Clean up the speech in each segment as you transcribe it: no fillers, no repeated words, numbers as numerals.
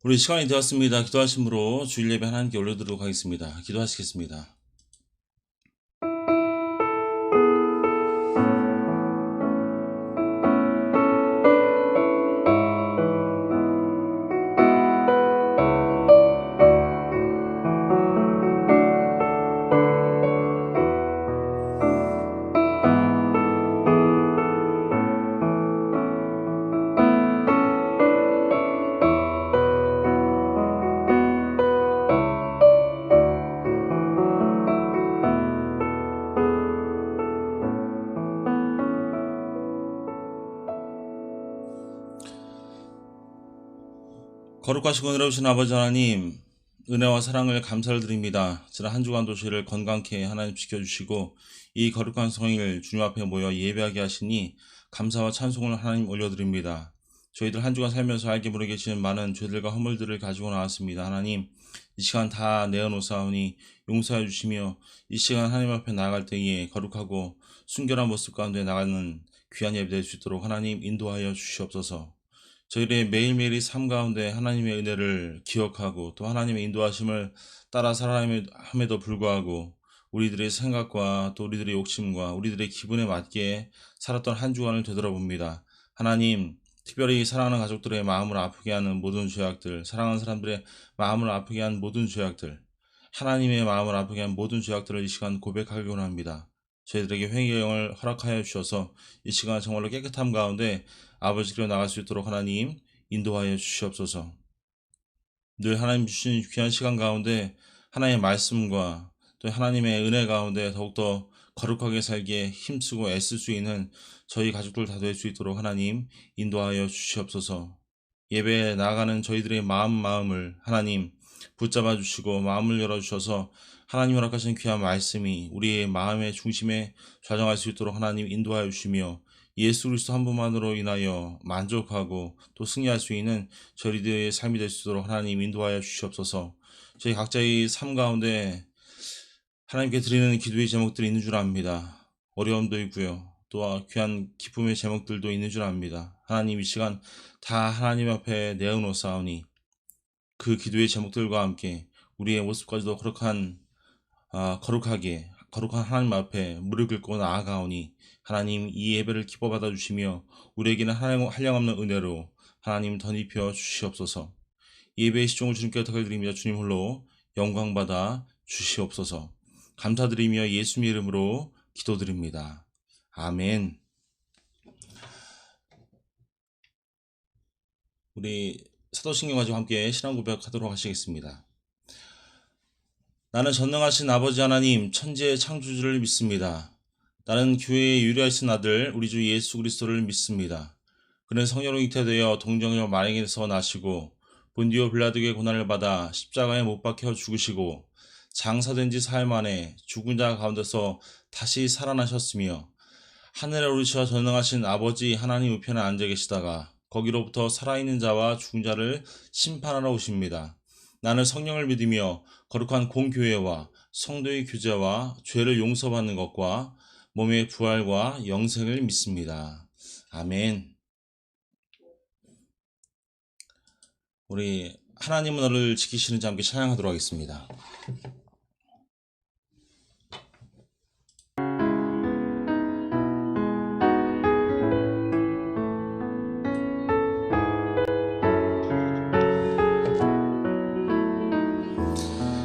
우리 시간이 되었습니다. 기도하심으로 주일 예배 하나님께 올려드리도록 하겠습니다. 기도하시겠습니다. 거룩하시고 은혜로우신 아버지 하나님, 은혜와 사랑을 감사를 드립니다. 지난 한 주간도 저희를 건강케 하나님 지켜주시고 이 거룩한 성일 주님 앞에 모여 예배하게 하시니 감사와 찬송을 하나님 올려드립니다. 저희들 한 주간 살면서 알게 모르게 계시는 많은 죄들과 허물들을 가지고 나왔습니다. 하나님, 이 시간 다 내어놓사오니 용서해 주시며 이 시간 하나님 앞에 나아갈 때에 거룩하고 순결한 모습 가운데 나가는 귀한 예배 될 수 있도록 하나님 인도하여 주시옵소서. 저희의 매일매일의 삶 가운데 하나님의 은혜를 기억하고 또 하나님의 인도하심을 따라 살아함에도 불구하고 우리들의 생각과 또 우리들의 욕심과 우리들의 기분에 맞게 살았던 한 주간을 되돌아봅니다. 하나님, 특별히 사랑하는 가족들의 마음을 아프게 하는 모든 죄악들, 사랑하는 사람들의 마음을 아프게 한 모든 죄악들, 하나님의 마음을 아프게 한 모든 죄악들을 이 시간 고백하기 원합니다. 저희들에게 회개의 영을 허락하여 주셔서 이 시간 정말로 깨끗함 가운데 아버지께로 나갈 수 있도록 하나님 인도하여 주시옵소서. 늘 하나님 주신 귀한 시간 가운데 하나님의 말씀과 또 하나님의 은혜 가운데 더욱더 거룩하게 살기에 힘쓰고 애쓸 수 있는 저희 가족들 다 될 수 있도록 하나님 인도하여 주시옵소서. 예배에 나아가는 저희들의 마음을 하나님 붙잡아 주시고 마음을 열어주셔서 하나님 허락하신 귀한 말씀이 우리의 마음의 중심에 좌정할 수 있도록 하나님 인도하여 주시며 예수 그리스도 한 분만으로 인하여 만족하고 또 승리할 수 있는 저희들의 삶이 될 수 있도록 하나님 인도하여 주시옵소서. 저희 각자의 삶 가운데 하나님께 드리는 기도의 제목들이 있는 줄 압니다. 어려움도 있고요. 또 귀한 기쁨의 제목들도 있는 줄 압니다. 하나님 이 시간 다 하나님 앞에 내어놓사오니 그 기도의 제목들과 함께 우리의 모습까지도 거룩한 하나님 앞에 무릎 꿇고 나아가오니 하나님 이 예배를 기뻐 받아주시며 우리에게는 한량없는 은혜로 하나님 덧입혀 주시옵소서. 예배의 시종을 주님께 드립니다. 주님 홀로 영광받아 주시옵소서. 감사드리며 예수님의 이름으로 기도드립니다. 아멘. 우리 사도신경 가지고 함께 신앙 고백하도록 하시겠습니다. 나는 전능하신 아버지 하나님 천지의 창조주를 믿습니다. 나는 교회의 유일하신 아들 우리 주 예수 그리스도를 믿습니다. 그는 성령으로 잉태되어 동정녀 마리아에게서 나시고 본디오 빌라도의 고난을 받아 십자가에 못 박혀 죽으시고 장사된 지 사흘 만에 죽은 자 가운데서 다시 살아나셨으며 하늘에 오르시어 전능하신 아버지 하나님 우편에 앉아 계시다가 거기로부터 살아있는 자와 죽은 자를 심판하러 오십니다. 나는 성령을 믿으며 거룩한 공교회와 성도의 교제와 죄를 용서받는 것과 몸의 부활과 영생을 믿습니다. 아멘. 우리 하나님은 너를 지키시는 자 함께 찬양하도록 하겠습니다.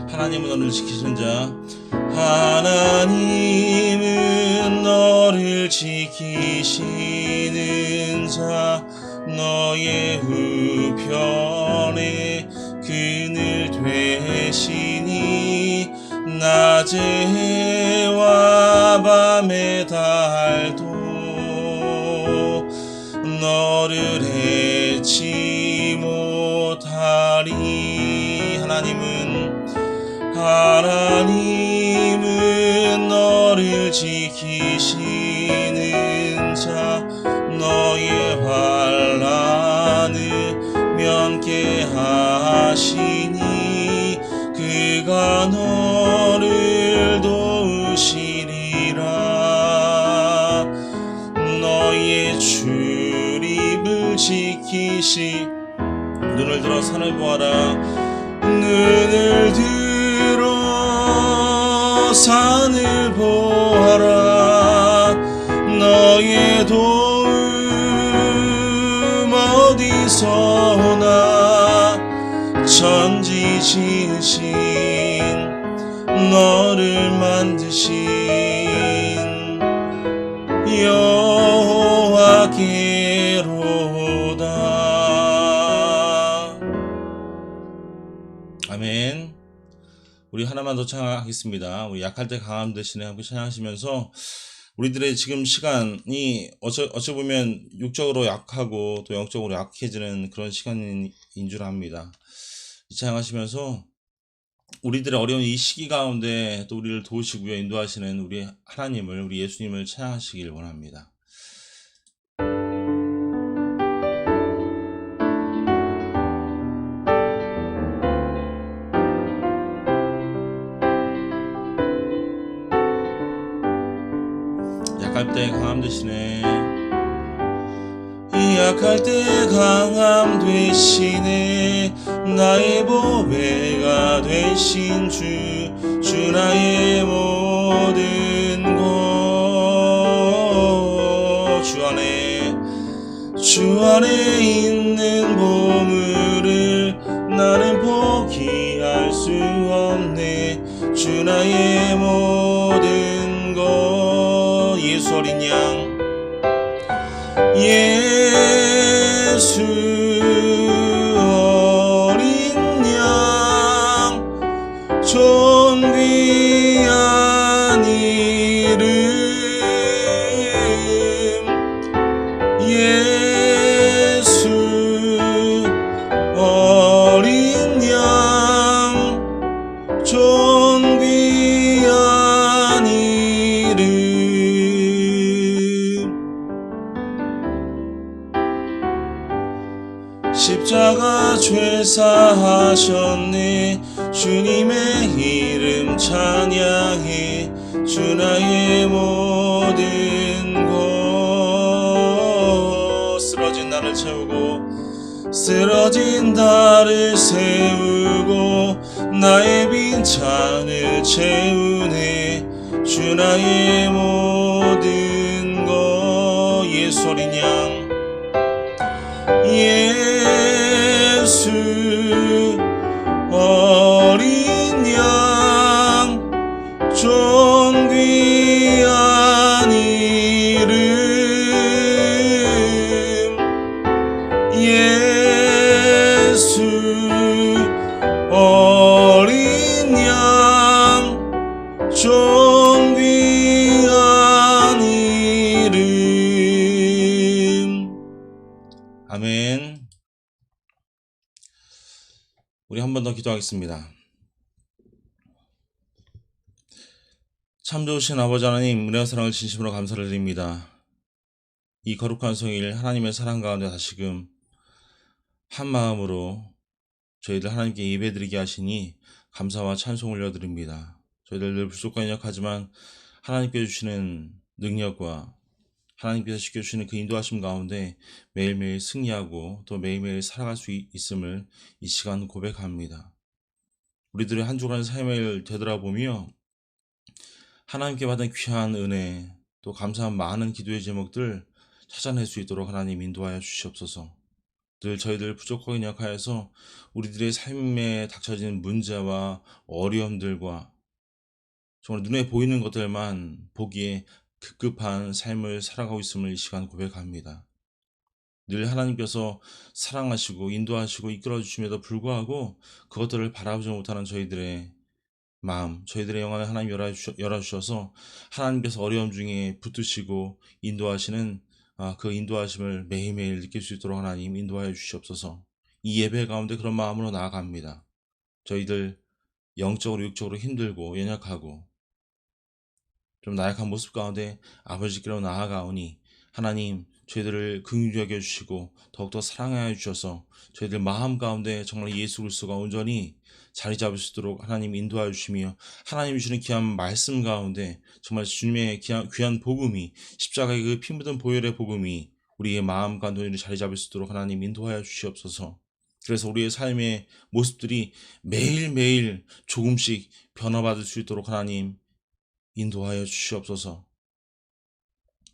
하나님은 너를 지키시는 자, 하나님은 너를 지키시는 자, 너의 우편에 그늘 되시니 낮에와 밤의 달도 너를 해치 못하리. 하나님은 너를 지키시는 자, 너의 환난을 면케하시니 그가 너를 도우시리라. 너의 출입을 지키시 눈을 들어 산을 보아라. 눈을 들어 산을 보아라. 너의 도움 어디서 오나. 천지지으신 너를 만드신 여호와께로다. 아멘. 우리 하나만 더 찬양하겠습니다. 우리 약할 때 강함 대신에 함께 찬양하시면서 우리들의 지금 시간이 어찌 보면 육적으로 약하고 또 영적으로 약해지는 그런 시간인 줄 압니다. 찬양하시면서 우리들의 어려운 이 시기 가운데 또 우리를 도우시고요, 인도하시는 우리 하나님을, 우리 예수님을 찬양하시길 원합니다. 약할 때 강함 되시네. 약할 때 강함 되시네. 나의 보배가 되신 주 나의 모든 것. 주 안에 있는 보물을 나는 포기할 수 없네. 주 나의 모든 것. 예수 어린 양, 예수 어린 양, 존귀한 이름. 예수 어린 양, 존귀한 이름. 십자가 죄사하셨네. 주님의 이름 찬양해. 주 나의 모든 것. 쓰러진 나를 채우고 쓰러진 나를 세우고 나의 빈찬을 채우네. 주 나의 모든 것. 예수 어린 양, 예수 어린 양, 존귀한 이름. 예수 어린 양, 존귀한 이름. 아멘. 우리 한 번 더 기도하겠습니다. 참 좋으신 아버지 하나님, 은혜와 사랑을 진심으로 감사를 드립니다. 이 거룩한 성일 하나님의 사랑 가운데 다시금 한 마음으로 저희들 하나님께 예배드리게 하시니 감사와 찬송 올려드립니다. 저희들 늘 부족한 약하지만 하나님께 주시는 능력과 하나님께서 지켜주시는 그 인도하심 가운데 매일매일 승리하고 또 매일매일 살아갈 수 있음을 이 시간 고백합니다. 우리들의 한 주간 삶을 되돌아보며 하나님께 받은 귀한 은혜, 또 감사한 많은 기도의 제목들 찾아낼 수 있도록 하나님 인도하여 주시옵소서. 늘 저희들 부족하게 약하여서 우리들의 삶에 닥쳐지는 문제와 어려움들과 정말 눈에 보이는 것들만 보기에 급급한 삶을 살아가고 있음을 이 시간 고백합니다. 늘 하나님께서 사랑하시고 인도하시고 이끌어 주심에도 불구하고 그것들을 바라보지 못하는 저희들의 마음, 저희들의 영안을 하나님 열어주셔서 하나님께서 어려움 중에 붙드시고 인도하시는 그 인도하심을 매일매일 느낄 수 있도록 하나님 인도하여 주시옵소서. 이 예배 가운데 그런 마음으로 나아갑니다. 저희들 영적으로 육적으로 힘들고 연약하고 좀 나약한 모습 가운데 아버지께로 나아가오니 하나님 저희들을 긍휼히 여겨주시고 더욱더 사랑하여 주셔서 저희들 마음 가운데 정말 예수 그리스도가 온전히 자리 잡을 수 있도록 하나님 인도하여 주시며 하나님 주시는 귀한 말씀 가운데 정말 주님의 귀한 복음이 십자가의 그 피 묻은 보혈의 복음이 우리의 마음 가운데 자리 잡을 수 있도록 하나님 인도하여 주시옵소서. 그래서 우리의 삶의 모습들이 매일매일 조금씩 변화받을 수 있도록 하나님 인도하여 주시옵소서.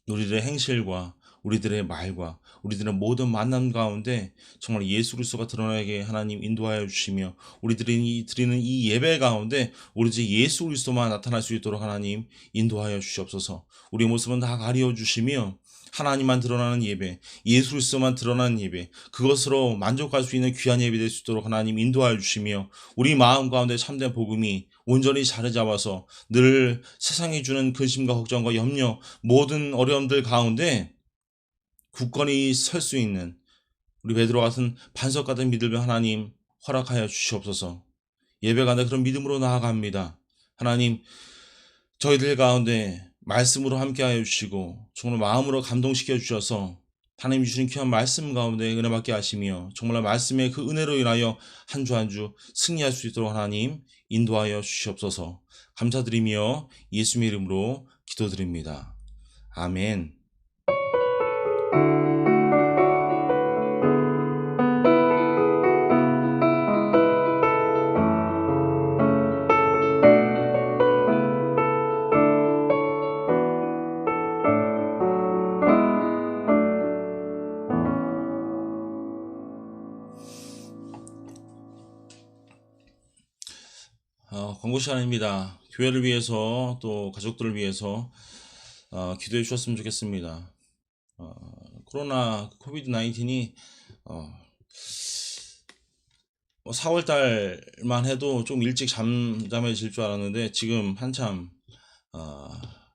우리들의 행실과 우리들의 말과 우리들의 모든 만남 가운데 정말 예수 그리스도가 드러나게 하나님 인도하여 주시며, 우리들이 드리는 이 예배 가운데 오로지 예수 그리스도만 나타날 수 있도록 하나님 인도하여 주시옵소서. 우리 모습은 다 가리워 주시며 하나님만 드러나는 예배, 예수 그리스도만 드러나는 예배, 그것으로 만족할 수 있는 귀한 예배 될 수 있도록 하나님 인도하여 주시며, 우리 마음 가운데 참된 복음이 온전히 자리 잡아서 늘 세상이 주는 근심과 걱정과 염려, 모든 어려움들 가운데 굳건히 설 수 있는 우리 베드로 같은 반석 같은 믿음을 하나님 허락하여 주시옵소서. 예배가 그런 믿음으로 나아갑니다. 하나님, 저희들 가운데 말씀으로 함께하여 주시고 정말 마음으로 감동시켜 주셔서 하나님이 주신 귀한 말씀 가운데 은혜 받게 하시며, 정말 말씀의 그 은혜로 인하여 한 주 한 주 승리할 수 있도록 하나님 인도하여 주시옵소서. 감사드리며 예수님의 이름으로 기도드립니다. 아멘. 광고 시간입니다. 교회를 위해서 또 가족들을 위해서 기도해 주셨으면 좋겠습니다. 코로나 코비드 19이 4월 달만 해도 좀 일찍 잠잠해질 줄 알았는데 지금 한참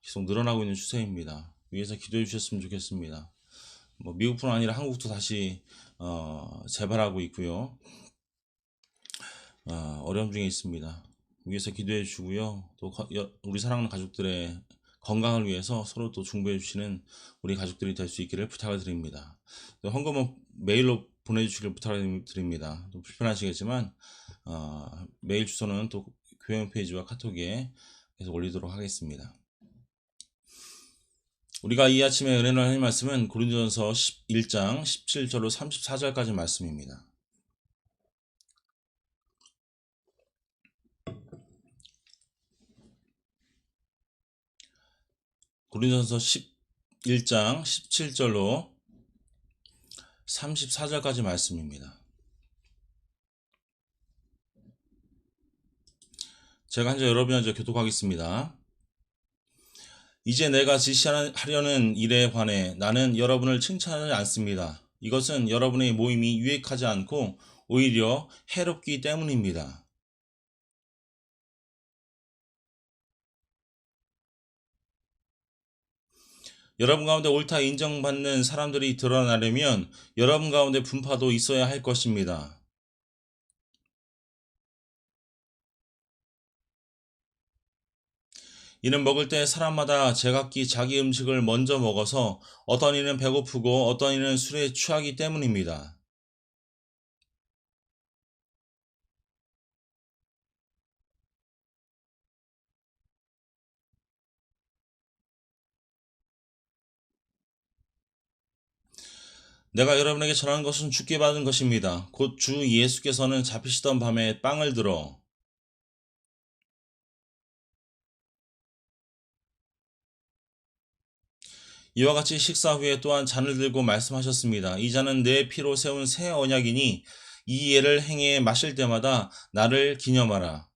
계속 늘어나고 있는 추세입니다. 위에서 기도해 주셨으면 좋겠습니다. 미국뿐 아니라 한국도 다시 재발하고 있고요. 어려움 중에 있습니다. 위에서 기도해 주시고요. 또 우리 사랑하는 가족들의 건강을 위해서 서로 또 중보해 주시는 우리 가족들이 될 수 있기를 부탁을 드립니다. 또 헌금은 메일로 보내주시길 부탁을 드립니다. 또 불편하시겠지만 메일 주소는 또 교회 홈페이지와 카톡에 계속 올리도록 하겠습니다. 우리가 이 아침에 은혜를 하는 말씀은 고린도전서 11장 17절로 34절까지 말씀입니다. 고린도전서 11장 17절로 34절까지 말씀입니다. 제가 한 절 여러분이 한 절 교독하겠습니다. 이제 내가 지시하려는 일에 관해 나는 여러분을 칭찬하지 않습니다. 이것은 여러분의 모임이 유익하지 않고 오히려 해롭기 때문입니다. 여러분 가운데 옳다 인정받는 사람들이 드러나려면 여러분 가운데 분파도 있어야 할 것입니다. 이는 먹을 때 사람마다 제각기 자기 음식을 먼저 먹어서 어떤 이는 배고프고 어떤 이는 술에 취하기 때문입니다. 내가 여러분에게 전하는 것은 주께 받은 것입니다. 곧 주 예수께서는 잡히시던 밤에 빵을 들어 이와 같이 식사 후에 또한 잔을 들고 말씀하셨습니다. 이 잔은 내 피로 세운 새 언약이니 이 예를 행해 마실 때마다 나를 기념하라.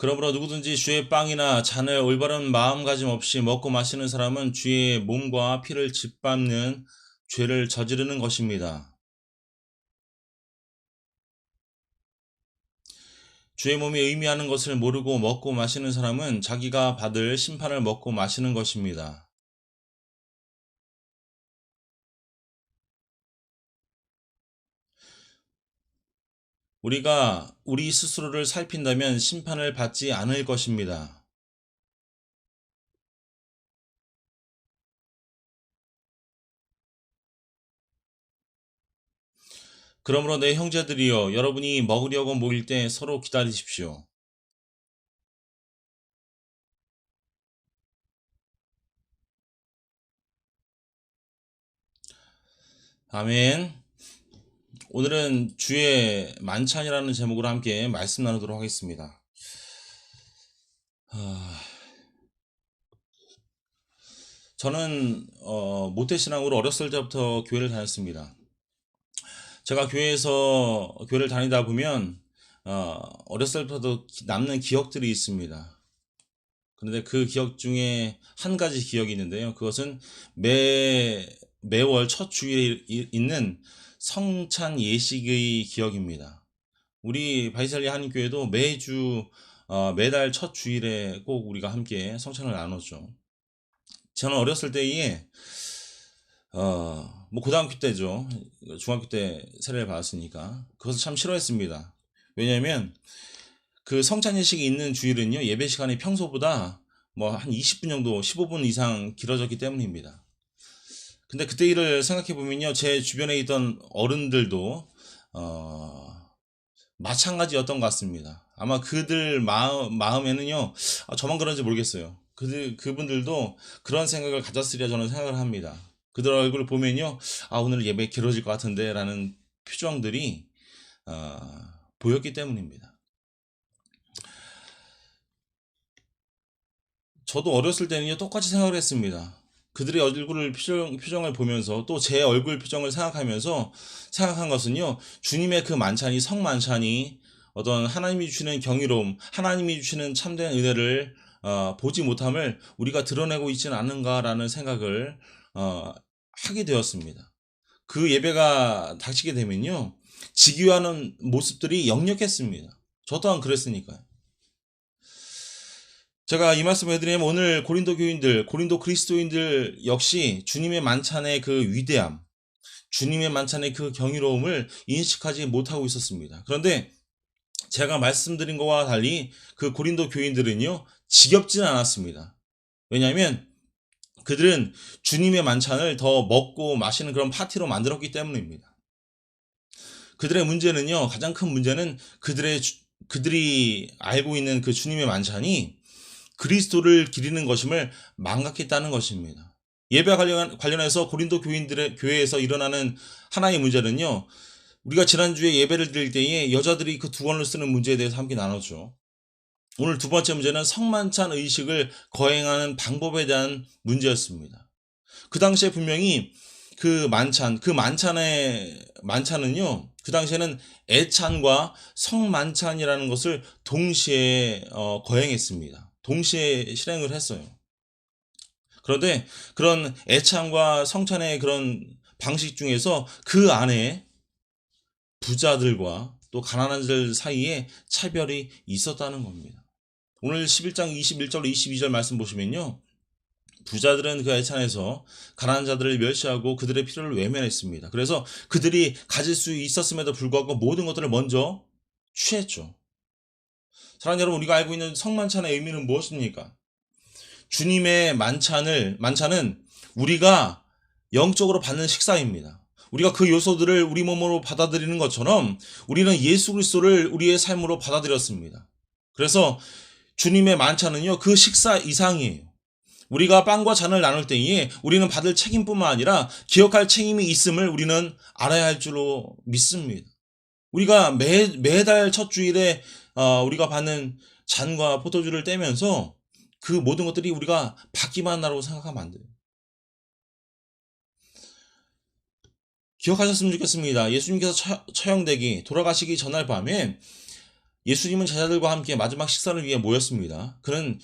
그러므로 누구든지 주의 빵이나 잔을 올바른 마음가짐 없이 먹고 마시는 사람은 주의 몸과 피를 짓밟는 죄를 저지르는 것입니다. 주의 몸이 의미하는 것을 모르고 먹고 마시는 사람은 자기가 받을 심판을 먹고 마시는 것입니다. 우리가 우리 스스로를 살핀다면 심판을 받지 않을 것입니다. 그러므로 내 형제들이여, 여러분이 먹으려고 모일 때 서로 기다리십시오. 아멘. 오늘은 주의 만찬이라는 제목으로 함께 말씀 나누도록 하겠습니다. 저는 모태신앙으로 어렸을 때부터 교회를 다녔습니다. 제가 교회를 다니다 보면 어렸을 때부터 남는 기억들이 있습니다. 그런데 그 기억 중에 한 가지 기억이 있는데요. 그것은 매월 첫 주일에 있는 성찬 예식의 기억입니다. 우리 바이살리 한인교회도 매달 첫 주일에 꼭 우리가 함께 성찬을 나눴죠. 저는 어렸을 때에 뭐 고등학교 때죠. 중학교 때 세례를 받았으니까 그것을 참 싫어했습니다. 왜냐하면 그 성찬 예식이 있는 주일은요, 예배 시간이 평소보다 뭐 한 20분 정도, 15분 이상 길어졌기 때문입니다. 근데 그때 일을 생각해 보면요, 제 주변에 있던 어른들도 마찬가지였던 것 같습니다. 아마 그들 마음에는요, 저만 그런지 모르겠어요. 그분들도 그런 생각을 가졌으리라 저는 생각을 합니다. 그들 얼굴을 보면요, 오늘 예배 길어질 것 같은데 라는 표정들이 보였기 때문입니다. 저도 어렸을 때는요, 똑같이 생각을 했습니다. 그들의 표정을 보면서 또 제 얼굴 표정을 생각한 것은요, 주님의 그 만찬이, 성만찬이 어떤 하나님이 주시는 경이로움, 하나님이 주시는 참된 은혜를 보지 못함을 우리가 드러내고 있지는 않은가라는 생각을 하게 되었습니다. 그 예배가 닥치게 되면요, 직유하는 모습들이 역력했습니다. 저 또한 그랬으니까요. 제가 이 말씀을 해드리면 오늘 고린도 그리스도인들 역시 주님의 만찬의 그 위대함, 주님의 만찬의 그 경이로움을 인식하지 못하고 있었습니다. 그런데 제가 말씀드린 것과 달리 그 고린도 교인들은요, 지겹지는 않았습니다. 왜냐하면 그들은 주님의 만찬을 더 먹고 마시는 그런 파티로 만들었기 때문입니다. 그들의 문제는요, 가장 큰 문제는 그들이 알고 있는 그 주님의 만찬이 그리스도를 기리는 것임을 망각했다는 것입니다. 예배와 관련해서 고린도 교회에서 일어나는 하나의 문제는요, 우리가 지난주에 예배를 드릴 때에 여자들이 그 두건을 쓰는 문제에 대해서 함께 나눴죠. 오늘 두 번째 문제는 성만찬 의식을 거행하는 방법에 대한 문제였습니다. 그 당시에 분명히 만찬은요, 그 당시에는 애찬과 성만찬이라는 것을 동시에 거행했습니다. 동시에 실행을 했어요. 그런데 그런 애찬과 성찬의 그런 방식 중에서 그 안에 부자들과 또 가난한 자들 사이에 차별이 있었다는 겁니다. 오늘 11장 21절 22절 말씀 보시면요, 부자들은 그 애찬에서 가난한 자들을 멸시하고 그들의 필요를 외면했습니다. 그래서 그들이 가질 수 있었음에도 불구하고 모든 것들을 먼저 취했죠. 사랑하는 여러분, 우리가 알고 있는 성만찬의 의미는 무엇입니까? 주님의 만찬은 우리가 영적으로 받는 식사입니다. 우리가 그 요소들을 우리 몸으로 받아들이는 것처럼 우리는 예수 그리스도를 우리의 삶으로 받아들였습니다. 그래서 주님의 만찬은요, 그 식사 이상이에요. 우리가 빵과 잔을 나눌 때에 우리는 받을 책임뿐만 아니라 기억할 책임이 있음을 우리는 알아야 할 줄로 믿습니다. 우리가 매달 첫 주일에 우리가 받는 잔과 포도주를 떼면서 그 모든 것들이 우리가 받기만 한다고 생각하면 안 돼요. 기억하셨으면 좋겠습니다. 예수님께서 처형되기, 돌아가시기 전날 밤에 예수님은 제자들과 함께 마지막 식사를 위해 모였습니다. 그는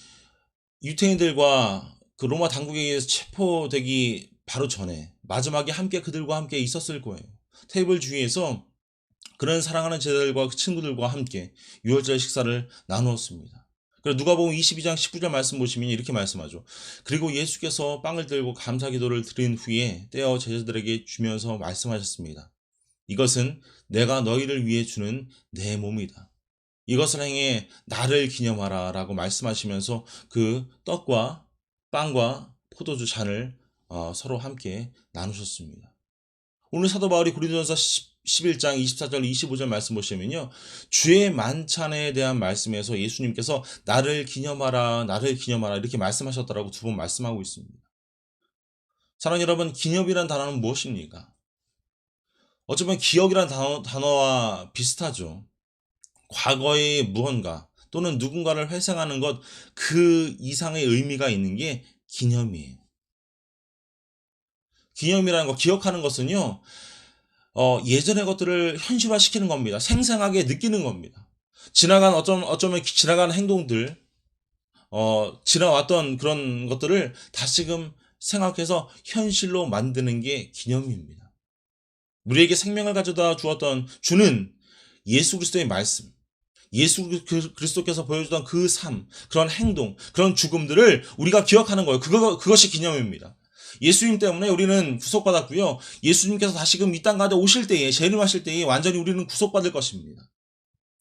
유태인들과 그 로마 당국에 의해서 체포되기 바로 전에 마지막에 그들과 함께 있었을 거예요. 테이블 주위에서 그런 사랑하는 제자들과 그 친구들과 함께 유월절 식사를 나누었습니다. 그리고 누가복음 22장 19절 말씀 보시면 이렇게 말씀하죠. 그리고 예수께서 빵을 들고 감사 기도를 드린 후에 떼어 제자들에게 주면서 말씀하셨습니다. 이것은 내가 너희를 위해 주는 내 몸이다. 이것을 행해 나를 기념하라 라고 말씀하시면서 그 떡과 빵과 포도주 잔을 서로 함께 나누셨습니다. 오늘 사도 바울이 고린도전서 11장 24절 25절 말씀 보시면요, 주의 만찬에 대한 말씀에서 예수님께서 나를 기념하라 이렇게 말씀하셨다라고 두 번 말씀하고 있습니다. 사랑하는 여러분, 기념이란 단어는 무엇입니까? 어쩌면 기억이란 단어와 비슷하죠. 과거의 무언가 또는 누군가를 회상하는 것, 그 이상의 의미가 있는 게 기념이에요. 기념이라는 거, 기억하는 것은요, 예전의 것들을 현실화시키는 겁니다. 생생하게 느끼는 겁니다. 어쩌면 지나간 행동들, 지나왔던 그런 것들을 다시금 생각해서 현실로 만드는 게 기념입니다. 우리에게 생명을 가져다 주는 예수 그리스도의 말씀, 예수 그리스도께서 보여주던 그 삶, 그런 행동, 그런 죽음들을 우리가 기억하는 거예요. 그것이 기념입니다. 예수님 때문에 우리는 구속받았고요. 예수님께서 다시금 이 땅 가운데 오실 때에, 재림하실 때에 완전히 우리는 구속받을 것입니다.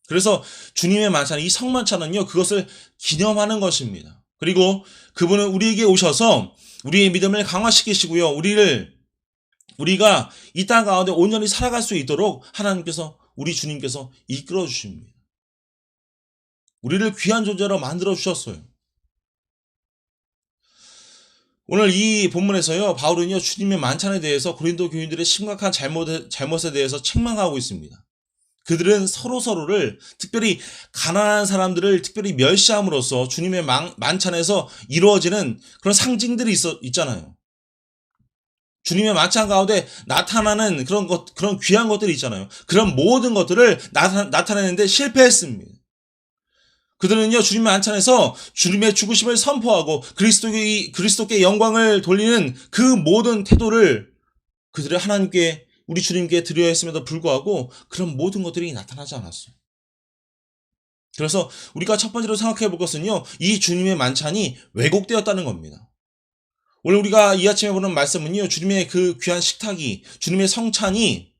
그래서 주님의 만찬, 이 성만찬은요, 그것을 기념하는 것입니다. 그리고 그분은 우리에게 오셔서 우리의 믿음을 강화시키시고요. 우리가 이 땅 가운데 온전히 살아갈 수 있도록 우리 주님께서 이끌어 주십니다. 우리를 귀한 존재로 만들어 주셨어요. 오늘 이 본문에서요, 바울은요, 주님의 만찬에 대해서 고린도 교인들의 심각한 잘못에 대해서 책망하고 있습니다. 그들은 서로를, 특별히 가난한 사람들을 특별히 멸시함으로써 주님의 만찬에서 이루어지는 그런 상징들이 있잖아요. 주님의 만찬 가운데 나타나는 그런 귀한 것들이 있잖아요. 그런 모든 것들을 나타내는데 실패했습니다. 그들은요, 주님의 만찬에서 주님의 죽으심을 선포하고 그리스도께 영광을 돌리는 그 모든 태도를 그들의 우리 주님께 드려야 했음에도 불구하고 그런 모든 것들이 나타나지 않았어요. 그래서 우리가 첫 번째로 생각해 볼 것은요, 이 주님의 만찬이 왜곡되었다는 겁니다. 오늘 우리가 이 아침에 보는 말씀은요, 주님의 그 귀한 식탁이, 주님의 성찬이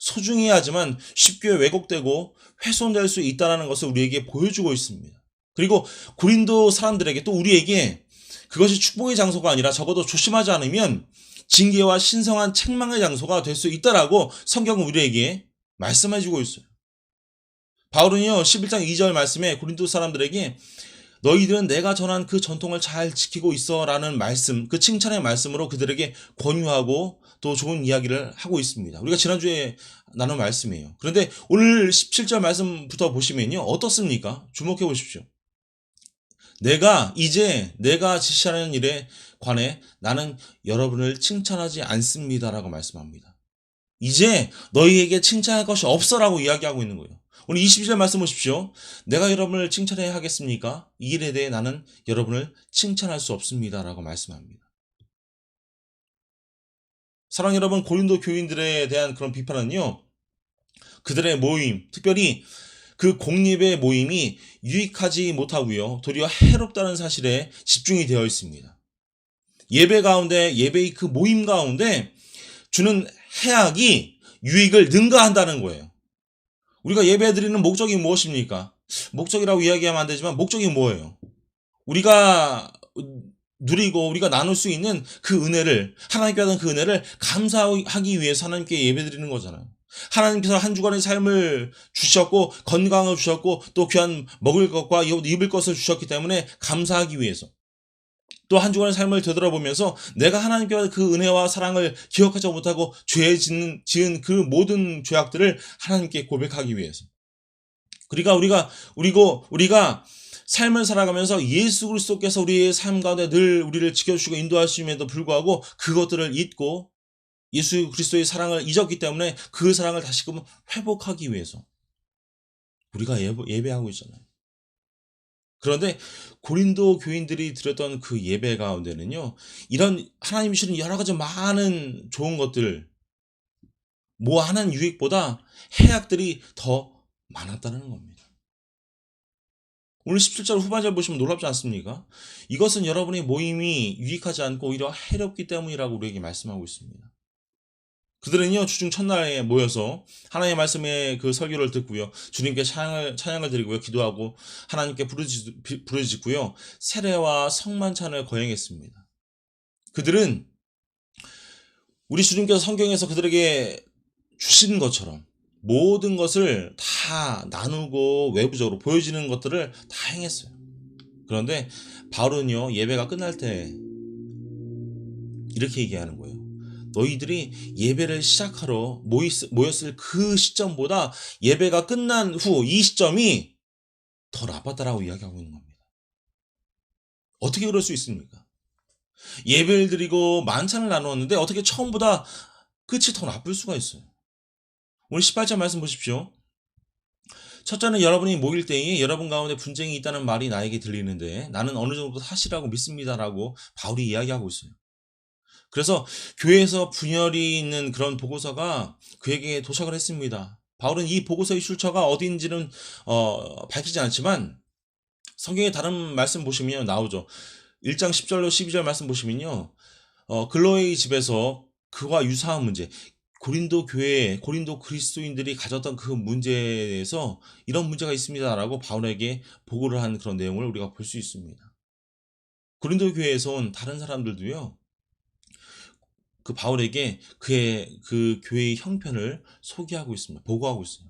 소중히 하지만 쉽게 왜곡되고 훼손될 수 있다는 것을 우리에게 보여주고 있습니다. 그리고 고린도 사람들에게 또 우리에게 그것이 축복의 장소가 아니라 적어도 조심하지 않으면 징계와 신성한 책망의 장소가 될 수 있다라고 성경은 우리에게 말씀해주고 있어요. 바울은요, 11장 2절 말씀에 고린도 사람들에게 너희들은 내가 전한 그 전통을 잘 지키고 있어 라는 말씀, 그 칭찬의 말씀으로 그들에게 권유하고 또 좋은 이야기를 하고 있습니다. 우리가 지난주에 나눈 말씀이에요. 그런데 오늘 17절 말씀부터 보시면요, 어떻습니까? 주목해 보십시오. 내가 지시하는 일에 관해 나는 여러분을 칭찬하지 않습니다라고 말씀합니다. 이제 너희에게 칭찬할 것이 없어라고 이야기하고 있는 거예요. 오늘 22절 말씀 보십시오. 내가 여러분을 칭찬해야 하겠습니까? 이 일에 대해 나는 여러분을 칭찬할 수 없습니다라고 말씀합니다. 사랑하는 여러분, 고린도 교인들에 대한 그런 비판은요, 그들의 모임, 특별히 그 공립의 모임이 유익하지 못하고요, 도리어 해롭다는 사실에 집중이 되어 있습니다. 예배의 그 모임 가운데 주는 해악이 유익을 능가한다는 거예요. 우리가 예배드리는 목적이 무엇입니까? 목적이라고 이야기하면 안 되지만 목적이 뭐예요? 우리가 누리고 우리가 나눌 수 있는 그 은혜를, 하나님께 받은 그 은혜를 감사하기 위해서 하나님께 예배드리는 거잖아요. 하나님께서 한 주간의 삶을 주셨고 건강을 주셨고 또 귀한 먹을 것과 입을 것을 주셨기 때문에 감사하기 위해서, 또 한 주간의 삶을 되돌아보면서 내가 하나님께 받은 그 은혜와 사랑을 기억하지 못하고 죄에 지은 그 모든 죄악들을 하나님께 고백하기 위해서, 그러니까 우리가 삶을 살아가면서 예수 그리스도께서 우리의 삶 가운데 늘 우리를 지켜주시고 인도하심에도 불구하고 그것들을 잊고 예수 그리스도의 사랑을 잊었기 때문에 그 사랑을 다시금 회복하기 위해서 우리가 예배하고 있잖아요. 그런데 고린도 교인들이 드렸던 그 예배 가운데는요, 이런 하나님이 주시는 여러 가지 많은 좋은 것들, 하나는 유익보다 해악들이 더 많았다는 겁니다. 오늘 17절 후반절 보시면 놀랍지 않습니까? 이것은 여러분의 모임이 유익하지 않고 오히려 해롭기 때문이라고 우리에게 말씀하고 있습니다. 그들은요, 주중 첫날에 모여서 하나님의 말씀의 그 설교를 듣고요, 주님께 찬양을 드리고요, 기도하고 하나님께 부르짖고요, 세례와 성만찬을 거행했습니다. 그들은 우리 주님께서 성경에서 그들에게 주신 것처럼 모든 것을 다 나누고 외부적으로 보여지는 것들을 다 행했어요. 그런데 바울은요, 예배가 끝날 때 이렇게 얘기하는 거예요. 너희들이 예배를 시작하러 모였을 그 시점보다 예배가 끝난 후 이 시점이 더 나빴다라고 이야기하고 있는 겁니다. 어떻게 그럴 수 있습니까? 예배를 드리고 만찬을 나누었는데 어떻게 처음보다 끝이 더 나쁠 수가 있어요. 오늘 18절 말씀 보십시오. 첫째는 여러분이 모일 때에 여러분 가운데 분쟁이 있다는 말이 나에게 들리는데 나는 어느 정도 사실이라고 믿습니다라고 바울이 이야기하고 있어요. 그래서 교회에서 분열이 있는 그런 보고서가 그에게 도착을 했습니다. 바울은 이 보고서의 출처가 어디인지는 밝히지 않지만 성경의 다른 말씀 보시면 나오죠. 1장 10절로 12절 말씀 보시면요. 글로의 집에서 그와 유사한 문제, 고린도 교회, 고린도 그리스도인들이 가졌던 그 문제에 대해서 이런 문제가 있습니다라고 바울에게 보고를 한 그런 내용을 우리가 볼 수 있습니다. 고린도 교회에서 온 다른 사람들도요. 그 바울에게 그의 그 교회의 형편을 소개하고 있습니다. 보고하고 있어요.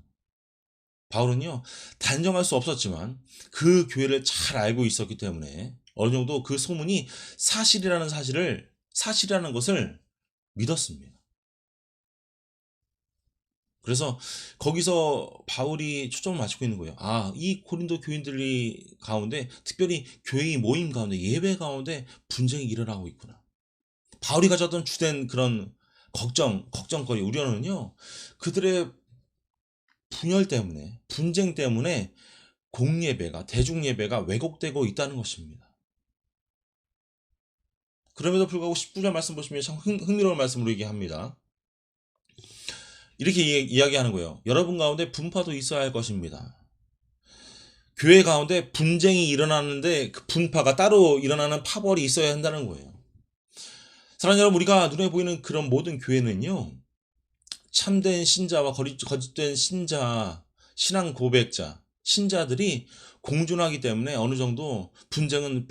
바울은요, 단정할 수 없었지만 그 교회를 잘 알고 있었기 때문에 어느 정도 그 소문이 사실이라는 것을 믿었습니다. 그래서 거기서 바울이 초점을 맞추고 있는 거예요. 이 고린도 교인들이 가운데 특별히 교회의 모임 가운데 예배 가운데 분쟁이 일어나고 있구나. 바울이 가졌던 주된 그런 걱정거리, 우려는요, 그들의 분열 때문에, 분쟁 때문에 공예배가, 대중예배가 왜곡되고 있다는 것입니다. 그럼에도 불구하고 19절 말씀 보시면 참 흥미로운 말씀으로 얘기합니다. 이렇게 이야기하는 거예요. 여러분 가운데 분파도 있어야 할 것입니다. 교회 가운데 분쟁이 일어나는데 그 분파가 따로 일어나는 파벌이 있어야 한다는 거예요. 사랑하는 여러분, 우리가 눈에 보이는 그런 모든 교회는요, 참된 신자와 거짓된 신자, 신앙 고백자, 신자들이 공존하기 때문에 어느 정도 분쟁은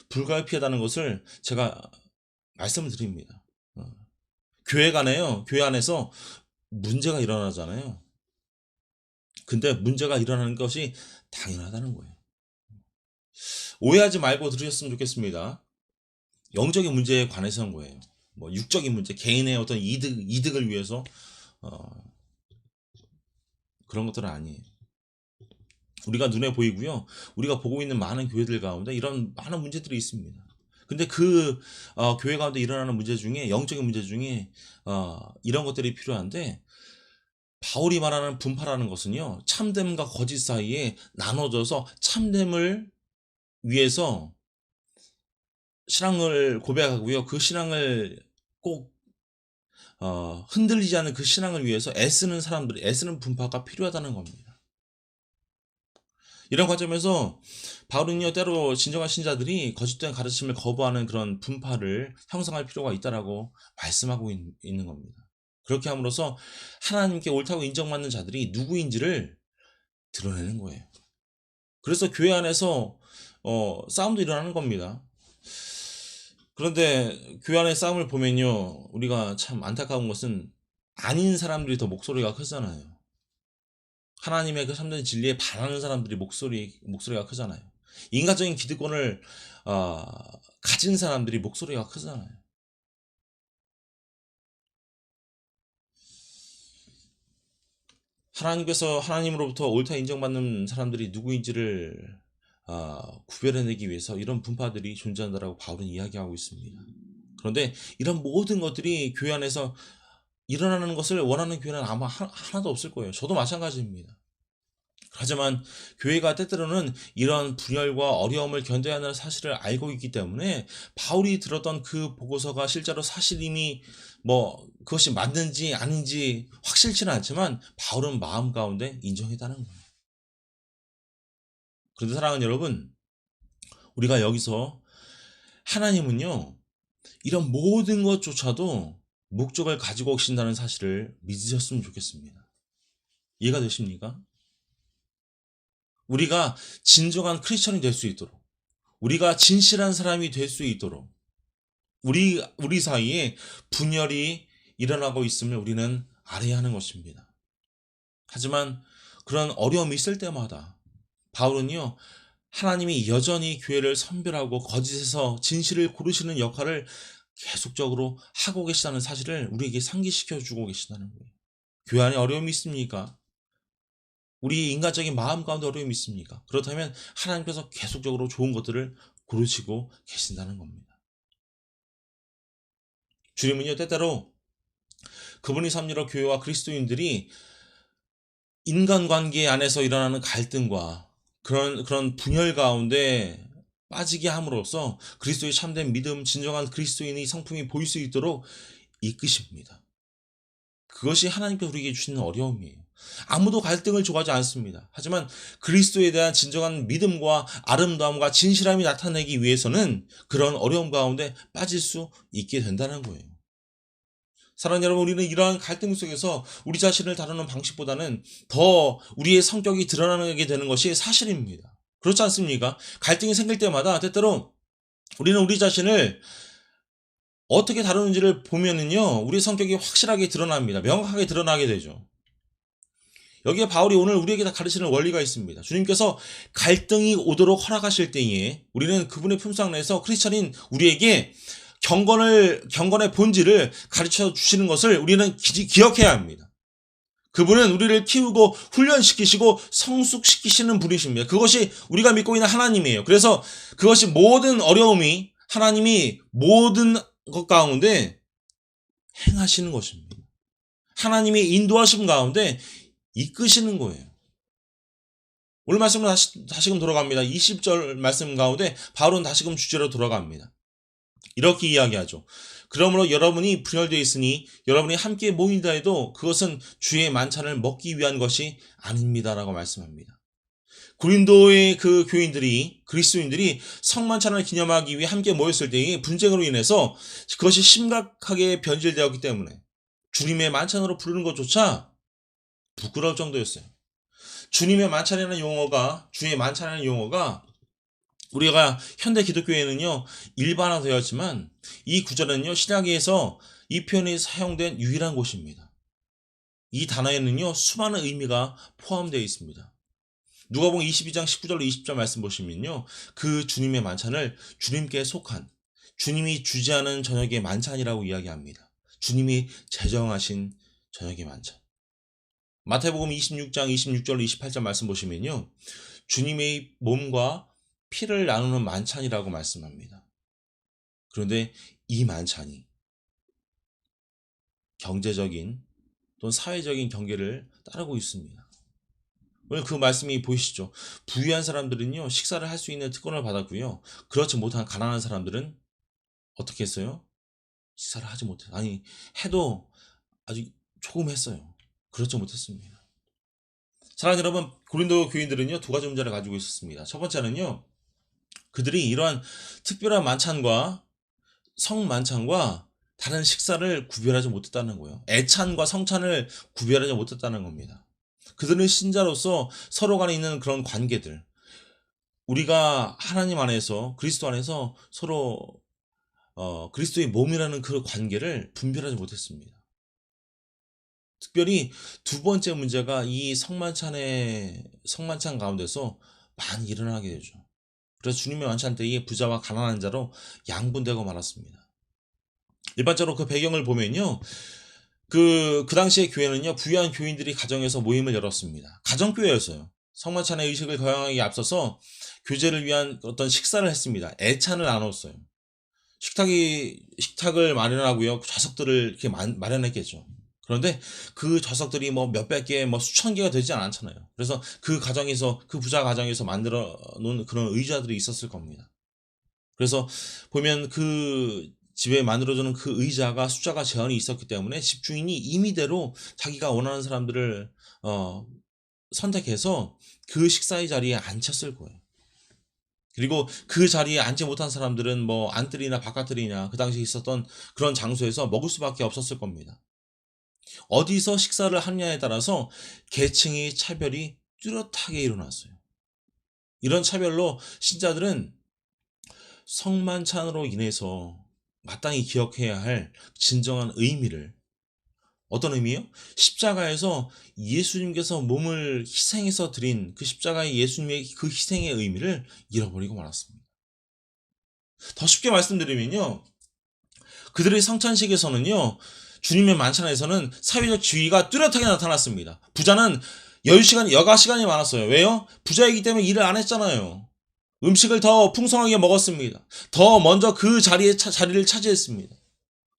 불가피하다는 것을 제가 말씀을 드립니다. 교회 안에서 문제가 일어나잖아요. 근데 문제가 일어나는 것이 당연하다는 거예요. 오해하지 말고 들으셨으면 좋겠습니다. 영적인 문제에 관해서는 거예요. 뭐 육적인 문제, 개인의 어떤 이득을 위해서 그런 것들은 아니에요. 우리가 눈에 보이고요. 우리가 보고 있는 많은 교회들 가운데 이런 많은 문제들이 있습니다. 근데 그 교회 가운데 일어나는 문제 중에 영적인 문제 중에 이런 것들이 필요한데 바울이 말하는 분파라는 것은요. 참됨과 거짓 사이에 나눠져서 참됨을 위해서 신앙을 고백하고요. 그 신앙을 꼭 흔들리지 않는 그 신앙을 위해서 애쓰는 분파가 필요하다는 겁니다. 이런 관점에서 바울은요, 때로 진정한 신자들이 거짓된 가르침을 거부하는 그런 분파를 형성할 필요가 있다라고 말씀하고 있는 겁니다. 그렇게 함으로써 하나님께 옳다고 인정받는 자들이 누구인지를 드러내는 거예요. 그래서 교회 안에서 싸움도 일어나는 겁니다. 그런데 교회 안의 싸움을 보면요, 우리가 참 안타까운 것은 아닌 사람들이 더 목소리가 크잖아요. 하나님의 그 참된 진리에 반하는 사람들이 목소리가 크잖아요. 인간적인 기득권을 가진 사람들이 목소리가 크잖아요. 하나님으로부터 옳다 인정받는 사람들이 누구인지를 구별해내기 위해서 이런 분파들이 존재한다라고 바울은 이야기하고 있습니다. 그런데 이런 모든 것들이 교회 안에서 일어나는 것을 원하는 교회는 아마 하나도 없을 거예요. 저도 마찬가지입니다. 하지만 교회가 때때로는 이런 분열과 어려움을 견뎌야 하는 사실을 알고 있기 때문에 바울이 들었던 그 보고서가 실제로 사실임이 그것이 맞는지 아닌지 확실치는 않지만 바울은 마음 가운데 인정했다는 거예요. 그런데 사랑하는 여러분, 우리가 여기서 하나님은요, 이런 모든 것조차도 목적을 가지고 오신다는 사실을 믿으셨으면 좋겠습니다. 이해가 되십니까? 우리가 진정한 크리스천이 될 수 있도록, 우리가 진실한 사람이 될 수 있도록, 우리 사이에 분열이 일어나고 있으면 우리는 알아야 하는 것입니다. 하지만 그런 어려움이 있을 때마다 바울은요, 하나님이 여전히 교회를 선별하고 거짓에서 진실을 고르시는 역할을 계속적으로 하고 계시다는 사실을 우리에게 상기시켜 주고 계시다는 거예요. 교회 안에 어려움이 있습니까? 우리 인간적인 마음 가운데 어려움이 있습니까? 그렇다면 하나님께서 계속적으로 좋은 것들을 고르시고 계신다는 겁니다. 주님은요, 때때로 그분이 삼리로 교회와 그리스도인들이 인간관계 안에서 일어나는 갈등과 그런 분열 가운데 빠지게 함으로써 그리스도의 참된 믿음, 진정한 그리스도인의 성품이 보일 수 있도록 이끄십니다. 그것이 하나님께서 우리에게 주시는 어려움이에요. 아무도 갈등을 좋아하지 않습니다. 하지만 그리스도에 대한 진정한 믿음과 아름다움과 진실함이 나타내기 위해서는 그런 어려움 가운데 빠질 수 있게 된다는 거예요. 사랑하는 여러분, 우리는 이러한 갈등 속에서 우리 자신을 다루는 방식보다는 더 우리의 성격이 드러나게 되는 것이 사실입니다. 그렇지 않습니까? 갈등이 생길 때마다 때때로 우리는 우리 자신을 어떻게 다루는지를 보면은요, 우리 성격이 확실하게 드러납니다. 명확하게 드러나게 되죠. 여기에 바울이 오늘 우리에게 다 가르치는 원리가 있습니다. 주님께서 갈등이 오도록 허락하실 때에 우리는 그분의 품상 내에서 크리스천인 우리에게 경건의 본질을 가르쳐 주시는 것을 우리는 기억해야 합니다. 그분은 우리를 키우고 훈련시키시고 성숙시키시는 분이십니다. 그것이 우리가 믿고 있는 하나님이에요. 그래서 그것이 모든 어려움이 하나님이 모든 것 가운데 행하시는 것입니다. 하나님의 인도하심 가운데 이끄시는 거예요. 오늘 말씀으로 다시금 돌아갑니다. 20절 말씀 가운데 바울은 다시금 주제로 돌아갑니다. 이렇게 이야기하죠. 그러므로 여러분이 분열되어 있으니 여러분이 함께 모인다 해도 그것은 주의 만찬을 먹기 위한 것이 아닙니다라고 말씀합니다. 고린도의 그 교인들이 그리스도인들이 성만찬을 기념하기 위해 함께 모였을 때의 분쟁으로 인해서 그것이 심각하게 변질되었기 때문에 주님의 만찬으로 부르는 것조차 부끄러울 정도였어요. 주님의 만찬이라는 용어가 주의 만찬이라는 용어가 우리가 현대 기독교에는요 일반화되었지만 이 구절은요 신약에서 이 표현이 사용된 유일한 곳입니다. 이 단어에는요 수많은 의미가 포함되어 있습니다. 누가복음 22장 19절로 20절 말씀 보시면요 그 주님의 만찬을 주님께 속한 주님이 주재하는 저녁의 만찬이라고 이야기합니다. 주님이 제정하신 저녁의 만찬. 마태복음 26장 26절로 28절 말씀 보시면요 주님의 몸과 피를 나누는 만찬이라고 말씀합니다. 그런데 이 만찬이 경제적인 또는 사회적인 경계를 따르고 있습니다. 오늘 그 말씀이 보이시죠? 부유한 사람들은요 식사를 할 수 있는 특권을 받았고요. 그렇지 못한 가난한 사람들은 어떻게 했어요? 식사를 하지 못해요. 아니 해도 아주 조금 했어요. 그렇지 못했습니다. 사랑하는 여러분, 고린도 교인들은요 두 가지 문제를 가지고 있었습니다. 첫 번째는요 그들이 이러한 특별한 만찬과 성만찬과 다른 식사를 구별하지 못했다는 거예요. 애찬과 성찬을 구별하지 못했다는 겁니다. 그들은 신자로서 서로 간에 있는 그런 관계들, 우리가 하나님 안에서 그리스도 안에서 서로 그리스도의 몸이라는 그 관계를 분별하지 못했습니다. 특별히 두 번째 문제가 이 성만찬 가운데서 많이 일어나게 되죠. 그래서 주님의 만찬 때에 부자와 가난한 자로 양분되고 말았습니다. 일반적으로 그 배경을 보면요. 그 당시의 교회는요, 부유한 교인들이 가정에서 모임을 열었습니다. 가정교회였어요. 성만찬의 의식을 거행하기 앞서서 교제를 위한 어떤 식사를 했습니다. 애찬을 나눴어요. 식탁을 마련하고요. 좌석들을 이렇게 마련했겠죠. 그런데 그 좌석들이 뭐 몇백 개, 뭐 수천 개가 되지 않잖아요. 그래서 그 가정에서, 그 부자 가정에서 만들어 놓은 그런 의자들이 있었을 겁니다. 그래서 보면 그 집에 만들어주는 그 의자가 숫자가 제한이 있었기 때문에 집주인이 임의대로 자기가 원하는 사람들을 선택해서 그 식사의 자리에 앉혔을 거예요. 그리고 그 자리에 앉지 못한 사람들은 뭐 안뜰이나 바깥뜰이나 그 당시에 있었던 그런 장소에서 먹을 수밖에 없었을 겁니다. 어디서 식사를 하느냐에 따라서 계층의 차별이 뚜렷하게 일어났어요. 이런 차별로 신자들은 성만찬으로 인해서 마땅히 기억해야 할 진정한 의미를, 어떤 의미요? 십자가에서 예수님께서 몸을 희생해서 드린 그 십자가의 예수님의 그 희생의 의미를 잃어버리고 말았습니다. 더 쉽게 말씀드리면요, 그들의 성찬식에서는요, 주님의 만찬에서는 사회적 지위가 뚜렷하게 나타났습니다. 부자는 여가 시간이 많았어요. 왜요? 부자이기 때문에 일을 안 했잖아요. 음식을 더 풍성하게 먹었습니다. 더 먼저 그 자리를 차지했습니다.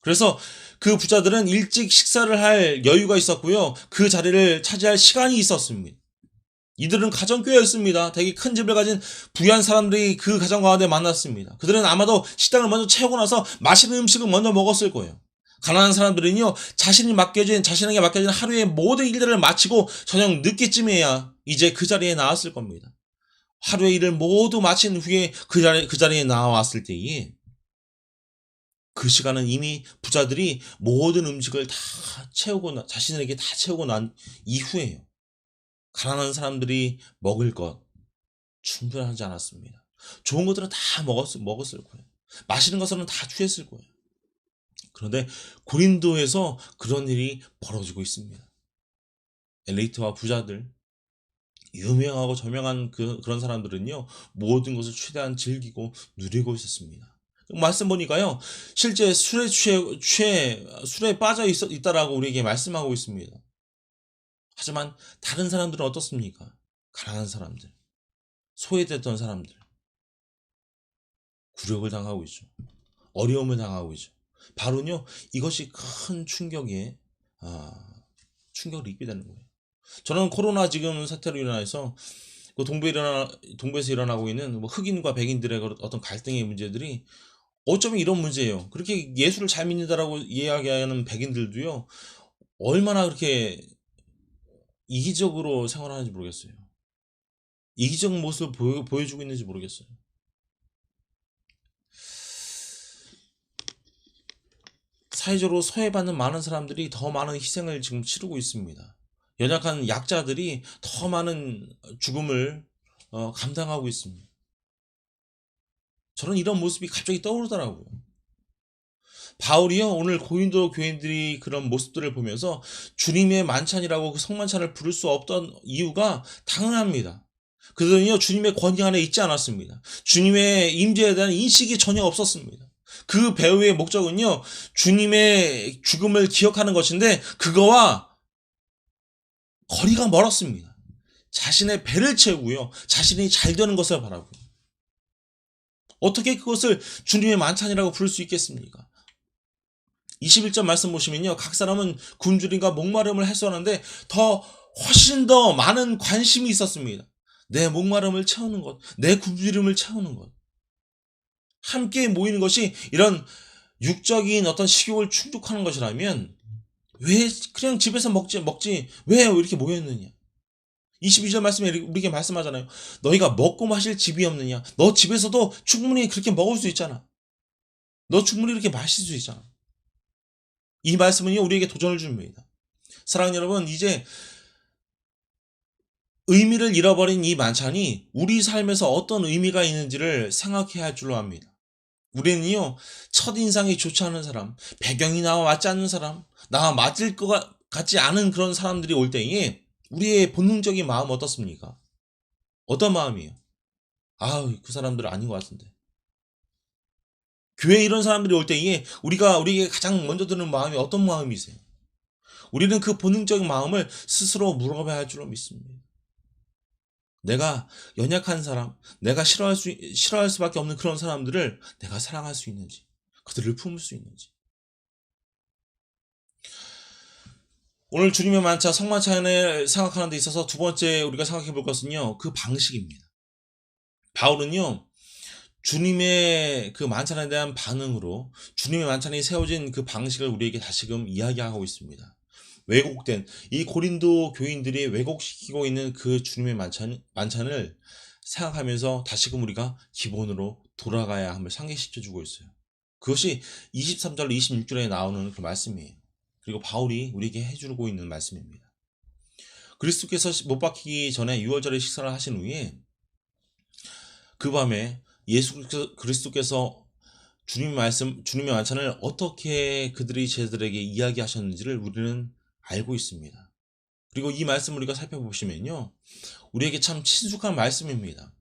그래서 그 부자들은 일찍 식사를 할 여유가 있었고요. 그 자리를 차지할 시간이 있었습니다. 이들은 가정교회였습니다. 되게 큰 집을 가진 부유한 사람들이 그 가정 가운데 만났습니다. 그들은 아마도 식당을 먼저 채우고 나서 맛있는 음식을 먼저 먹었을 거예요. 가난한 사람들은요, 자신에게 맡겨진 하루의 모든 일들을 마치고 저녁 늦게쯤에야 이제 그 자리에 나왔을 겁니다. 하루의 일을 모두 마친 후에 그 자리에 나왔을 때에 그 시간은 이미 부자들이 모든 음식을 다 자신에게 다 채우고 난 이후에요. 가난한 사람들이 먹을 것 충분하지 않았습니다. 좋은 것들은 다 먹었을 거예요. 마시는 것은 다 취했을 거예요. 그런데 고린도에서 그런 일이 벌어지고 있습니다. 엘리트와 부자들, 유명하고 저명한 그런 사람들은요, 모든 것을 최대한 즐기고 누리고 있었습니다. 말씀 보니까요, 실제 술에 빠져 있다라고 우리에게 말씀하고 있습니다. 하지만 다른 사람들은 어떻습니까? 가난한 사람들, 소외됐던 사람들, 굴욕을 당하고 있죠. 어려움을 당하고 있죠. 바로요, 이것이 큰 충격을 입게 되는 거예요. 저는 코로나 지금 사태로 인해서 그 동부에서 일어나고 있는 뭐 흑인과 백인들의 어떤 갈등의 문제들이 어쩌면 이런 문제예요. 그렇게 예수를 잘 믿는다라고 이야기하는 백인들도요, 얼마나 그렇게 이기적으로 생활하는지 모르겠어요. 이기적인 모습을 보여주고 있는지 모르겠어요. 사회적으로 소외받는 많은 사람들이 더 많은 희생을 지금 치르고 있습니다. 연약한 약자들이 더 많은 죽음을 감당하고 있습니다. 저는 이런 모습이 갑자기 떠오르더라고요. 바울이요, 오늘 고린도 교인들이 그런 모습들을 보면서 주님의 만찬이라고 그 성만찬을 부를 수 없던 이유가 당연합니다. 그들은요, 주님의 권위 안에 있지 않았습니다. 주님의 임재에 대한 인식이 전혀 없었습니다. 그 배후의 목적은요, 주님의 죽음을 기억하는 것인데 그거와 거리가 멀었습니다. 자신의 배를 채우고요, 자신이 잘 되는 것을 바라고. 어떻게 그것을 주님의 만찬이라고 부를 수 있겠습니까? 21절 말씀 보시면요, 각 사람은 굶주림과 목마름을 해소하는데 훨씬 더 많은 관심이 있었습니다. 내 목마름을 채우는 것, 내 굶주림을 채우는 것. 함께 모이는 것이 이런 육적인 어떤 식욕을 충족하는 것이라면 왜 그냥 집에서 먹지 왜 이렇게 모였느냐? 22절 말씀에 우리에게 말씀하잖아요. 너희가 먹고 마실 집이 없느냐? 너 집에서도 충분히 그렇게 먹을 수 있잖아. 너 충분히 그렇게 마실 수 있잖아. 이 말씀은요, 우리에게 도전을 줍니다. 사랑하는 여러분, 이제 의미를 잃어버린 이 만찬이 우리 삶에서 어떤 의미가 있는지를 생각해야 할 줄로 압니다. 우리는요, 첫인상이 좋지 않은 사람, 배경이 나와 맞지 않는 사람, 나와 맞을 것 같지 않은 그런 사람들이 올 때에 우리의 본능적인 마음 어떻습니까? 어떤 마음이에요? 그 사람들은 아닌 것 같은데. 교회에 이런 사람들이 올 때에 우리에게 가장 먼저 드는 마음이 어떤 마음이세요? 우리는 그 본능적인 마음을 스스로 물어봐야 할 줄로 믿습니다. 내가 연약한 사람, 내가 싫어할 수밖에 없는 그런 사람들을 내가 사랑할 수 있는지, 그들을 품을 수 있는지. 오늘 주님의 만찬, 성만찬을 생각하는 데 있어서 두 번째 우리가 생각해 볼 것은요, 그 방식입니다. 바울은요, 주님의 그 만찬에 대한 반응으로 주님의 만찬이 세워진 그 방식을 우리에게 다시금 이야기하고 있습니다. 왜곡된 이 고린도 교인들이 왜곡시키고 있는 그 주님의 만찬을 생각하면서 다시금 우리가 기본으로 돌아가야 함을 상기시켜주고 있어요. 그것이 23절 26절에 나오는 그 말씀이에요. 그리고 바울이 우리에게 해주고 있는 말씀입니다. 그리스도께서 못 박히기 전에 6월절에 식사를 하신 후에 그 밤에 예수 그리스도께서 주님의 만찬을 어떻게 그들이 제자들에게 이야기하셨는지를 우리는 알고 있습니다. 그리고 이 말씀을 우리가 살펴보시면요, 우리에게 참 친숙한 말씀입니다.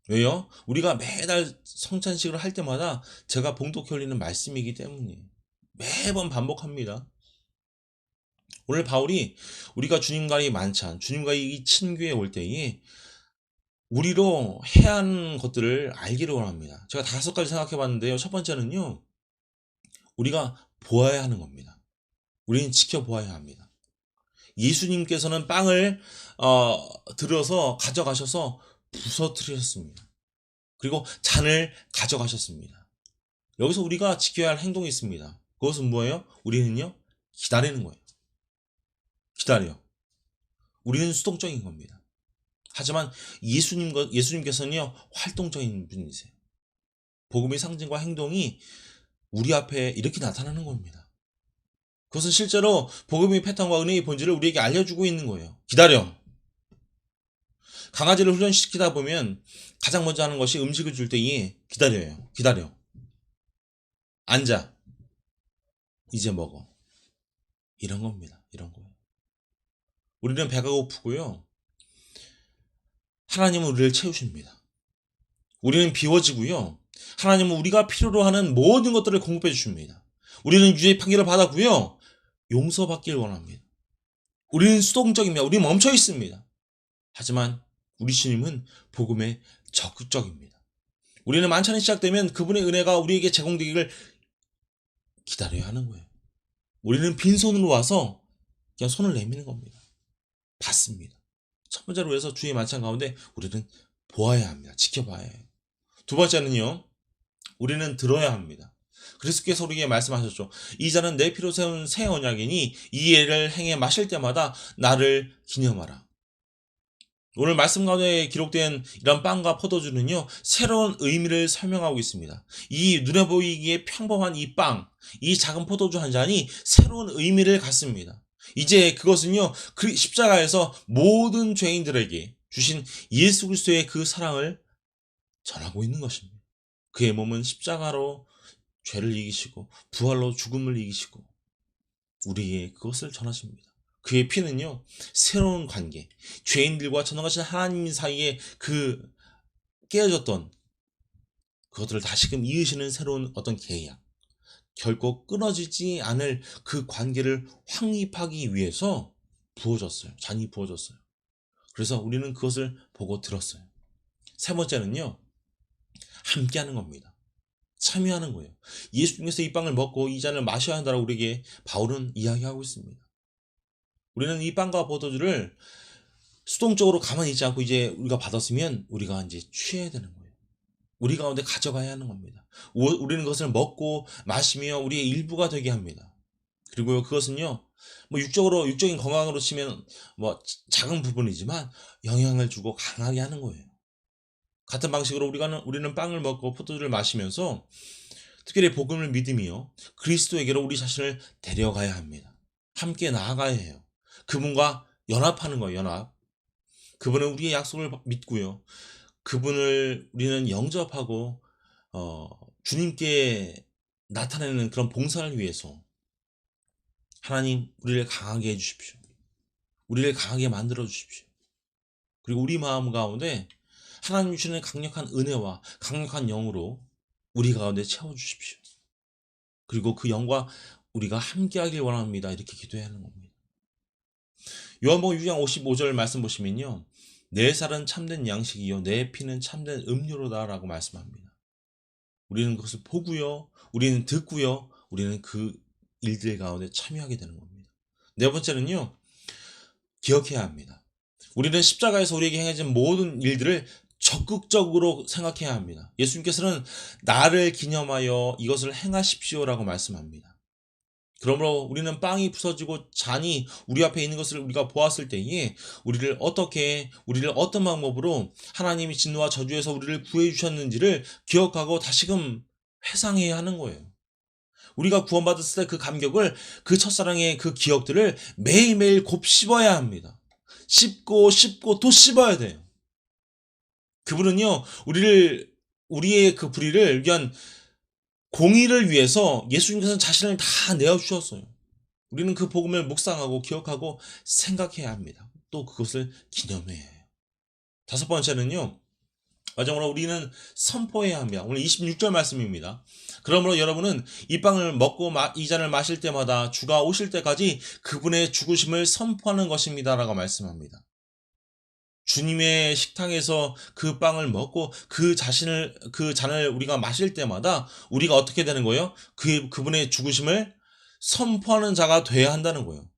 왜요? 우리가 매달 성찬식을 할 때마다 제가 봉독해 올리는 말씀이기 때문이에요. 매번 반복합니다. 오늘 바울이 우리가 주님과의 만찬, 주님과의 이 친교에 올 때에 우리로 해야 하는 것들을 알기를 원합니다. 제가 5가지 생각해 봤는데요. 첫 번째는요. 우리가 보아야 하는 겁니다. 우리는 지켜보아야 합니다. 예수님께서는 빵을 들어서 가져가셔서 부서뜨리셨습니다. 그리고 잔을 가져가셨습니다. 여기서 우리가 지켜야 할 행동이 있습니다. 그것은 뭐예요? 우리는요. 기다리는 거예요. 기다려. 우리는 수동적인 겁니다. 하지만 예수님께서는요. 활동적인 분이세요. 복음의 상징과 행동이 우리 앞에 이렇게 나타나는 겁니다. 그것은 실제로 복음의 패턴과 은혜의 본질을 우리에게 알려주고 있는 거예요. 기다려. 강아지를 훈련시키다 보면 가장 먼저 하는 것이 음식을 줄 때에 기다려요. 기다려. 앉아. 이제 먹어. 이런 겁니다. 이런 거예요. 우리는 배가 고프고요. 하나님은 우리를 채우십니다. 우리는 비워지고요. 하나님은 우리가 필요로 하는 모든 것들을 공급해 주십니다. 우리는 유죄의 판결을 받았고요. 용서받길 원합니다. 우리는 수동적입니다. 우리는 멈춰 있습니다. 하지만 우리 주님은 복음에 적극적입니다. 우리는 만찬이 시작되면 그분의 은혜가 우리에게 제공되기를 기다려야 하는 거예요. 우리는 빈손으로 와서 그냥 손을 내미는 겁니다. 받습니다. 첫 번째로 해서 주의 만찬 가운데 우리는 보아야 합니다. 지켜봐야 해요. 두 번째는요. 우리는 들어야 합니다. 그리스도께서 우리에게 말씀하셨죠. 이 잔은 내 피로 세운 새 언약이니 이 예를 행해 마실 때마다 나를 기념하라. 오늘 말씀 가운데 기록된 이런 빵과 포도주는요. 새로운 의미를 설명하고 있습니다. 이 눈에 보이기에 평범한 이 빵, 이 작은 포도주 한 잔이 새로운 의미를 갖습니다. 이제 그것은요. 그 십자가에서 모든 죄인들에게 주신 예수 그리스도의 그 사랑을 전하고 있는 것입니다. 그의 몸은 십자가로 죄를 이기시고 부활로 죽음을 이기시고 우리에게 그것을 전하십니다. 그의 피는요. 새로운 관계, 죄인들과 전능하신 하나님 사이에 그 깨어졌던 그것들을 다시금 이으시는 새로운 어떤 계약, 결코 끊어지지 않을 그 관계를 확립하기 위해서 부어졌어요. 잔이 부어졌어요. 그래서 우리는 그것을 보고 들었어요. 세 번째는요. 함께하는 겁니다. 참여하는 거예요. 예수님께서 이 빵을 먹고 이 잔을 마셔야 한다고 우리에게 바울은 이야기하고 있습니다. 우리는 이 빵과 포도주를 수동적으로 가만히 있지 않고 이제 우리가 받았으면 우리가 이제 취해야 되는 거예요. 우리 가운데 가져가야 하는 겁니다. 우리는 그것을 먹고 마시며 우리의 일부가 되게 합니다. 그리고 그것은요, 육적인 건강으로 치면 작은 부분이지만 영향을 주고 강하게 하는 거예요. 같은 방식으로 우리는 빵을 먹고 포도주를 마시면서 특별히 복음을 믿으며 그리스도에게로 우리 자신을 데려가야 합니다. 함께 나아가야 해요. 그분과 연합하는 거예요. 연합. 그분은 우리의 약속을 믿고요. 그분을 우리는 영접하고 주님께 나타내는 그런 봉사를 위해서 하나님 우리를 강하게 해주십시오. 우리를 강하게 만들어 주십시오. 그리고 우리 마음 가운데 하나님 주시는 강력한 은혜와 강력한 영으로 우리 가운데 채워주십시오. 그리고 그 영과 우리가 함께하길 원합니다. 이렇게 기도해야 하는 겁니다. 요한복음 6장 55절 말씀 보시면요. 내 살은 참된 양식이요 내 피는 참된 음료로다 라고 말씀합니다. 우리는 그것을 보고요. 우리는 듣고요. 우리는 그 일들 가운데 참여하게 되는 겁니다. 네 번째는요. 기억해야 합니다. 우리는 십자가에서 우리에게 행해진 모든 일들을 적극적으로 생각해야 합니다. 예수님께서는 나를 기념하여 이것을 행하십시오라고 말씀합니다. 그러므로 우리는 빵이 부서지고 잔이 우리 앞에 있는 것을 우리가 보았을 때에 우리를 어떤 방법으로 하나님이 진노와 저주에서 우리를 구해 주셨는지를 기억하고 다시금 회상해야 하는 거예요. 우리가 구원받았을 때 그 감격을, 그 첫사랑의 그 기억들을 매일매일 곱씹어야 합니다. 씹고 또 씹어야 돼요. 그분은요, 우리의 그 불의를 위한 공의를 위해서 예수님께서는 자신을 다 내어주셨어요. 우리는 그 복음을 묵상하고 기억하고 생각해야 합니다. 또 그것을 기념해야 해요. 다섯 번째는요, 마지막으로 우리는 선포해야 합니다. 오늘 26절 말씀입니다. 그러므로 여러분은 이 빵을 먹고 이 잔을 마실 때마다 주가 오실 때까지 그분의 죽으심을 선포하는 것입니다. 라고 말씀합니다. 주님의 식탁에서 그 빵을 먹고 그 잔을 우리가 마실 때마다 우리가 어떻게 되는 거예요? 그분의 죽으심을 선포하는 자가 돼야 한다는 거예요.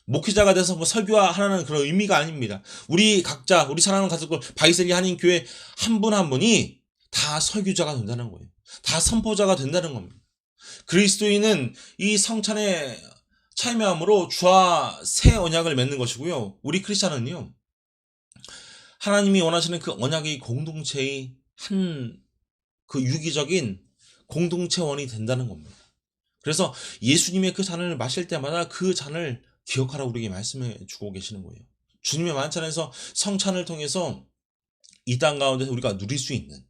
목회자가 돼서 뭐 설교하라는 그런 의미가 아닙니다. 우리 각자, 우리 사랑하는 가족들, 바이셀리 한인교회 한 분 한 분이 다 설교자가 된다는 거예요. 다 선포자가 된다는 겁니다. 그리스도인은 이 성찬에 참여함으로 주와 새 언약을 맺는 것이고요. 우리 크리스찬은요, 하나님이 원하시는 그 언약의 공동체의 그 유기적인 공동체원이 된다는 겁니다. 그래서 예수님의 그 잔을 마실 때마다 그 잔을 기억하라 우리에게 말씀해 주고 계시는 거예요. 주님의 만찬에서 성찬을 통해서 이 땅 가운데서 우리가 누릴 수 있는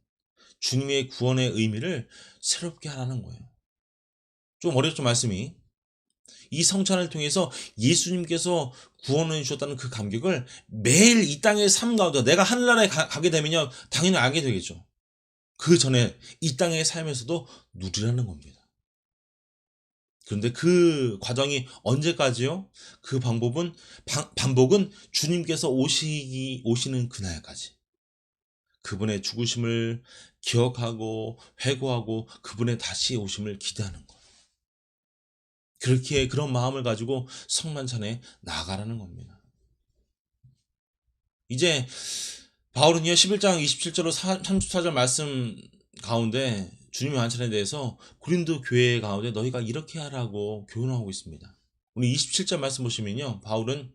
주님의 구원의 의미를 새롭게 하라는 거예요. 좀 어렵죠, 말씀이. 이 성찬을 통해서 예수님께서 구원해 주셨다는 그 감격을 매일 이 땅의 삶 가운데 내가 하늘나라에 가게 되면요, 당연히 알게 되겠죠. 그 전에 이 땅의 삶에서도 누리라는 겁니다. 그런데 그 과정이 언제까지요? 그 반복은 주님께서 오시는 그날까지. 그분의 죽으심을 기억하고 회고하고 그분의 다시 오심을 기대하는 것. 그렇게 그런 마음을 가지고 성만찬에 나아가라는 겁니다. 이제 바울은요 11장 27절로 34절 말씀 가운데 주님의 만찬에 대해서 고린도 교회 가운데 너희가 이렇게 하라고 교훈하고 있습니다. 오늘 27절 말씀 보시면요, 바울은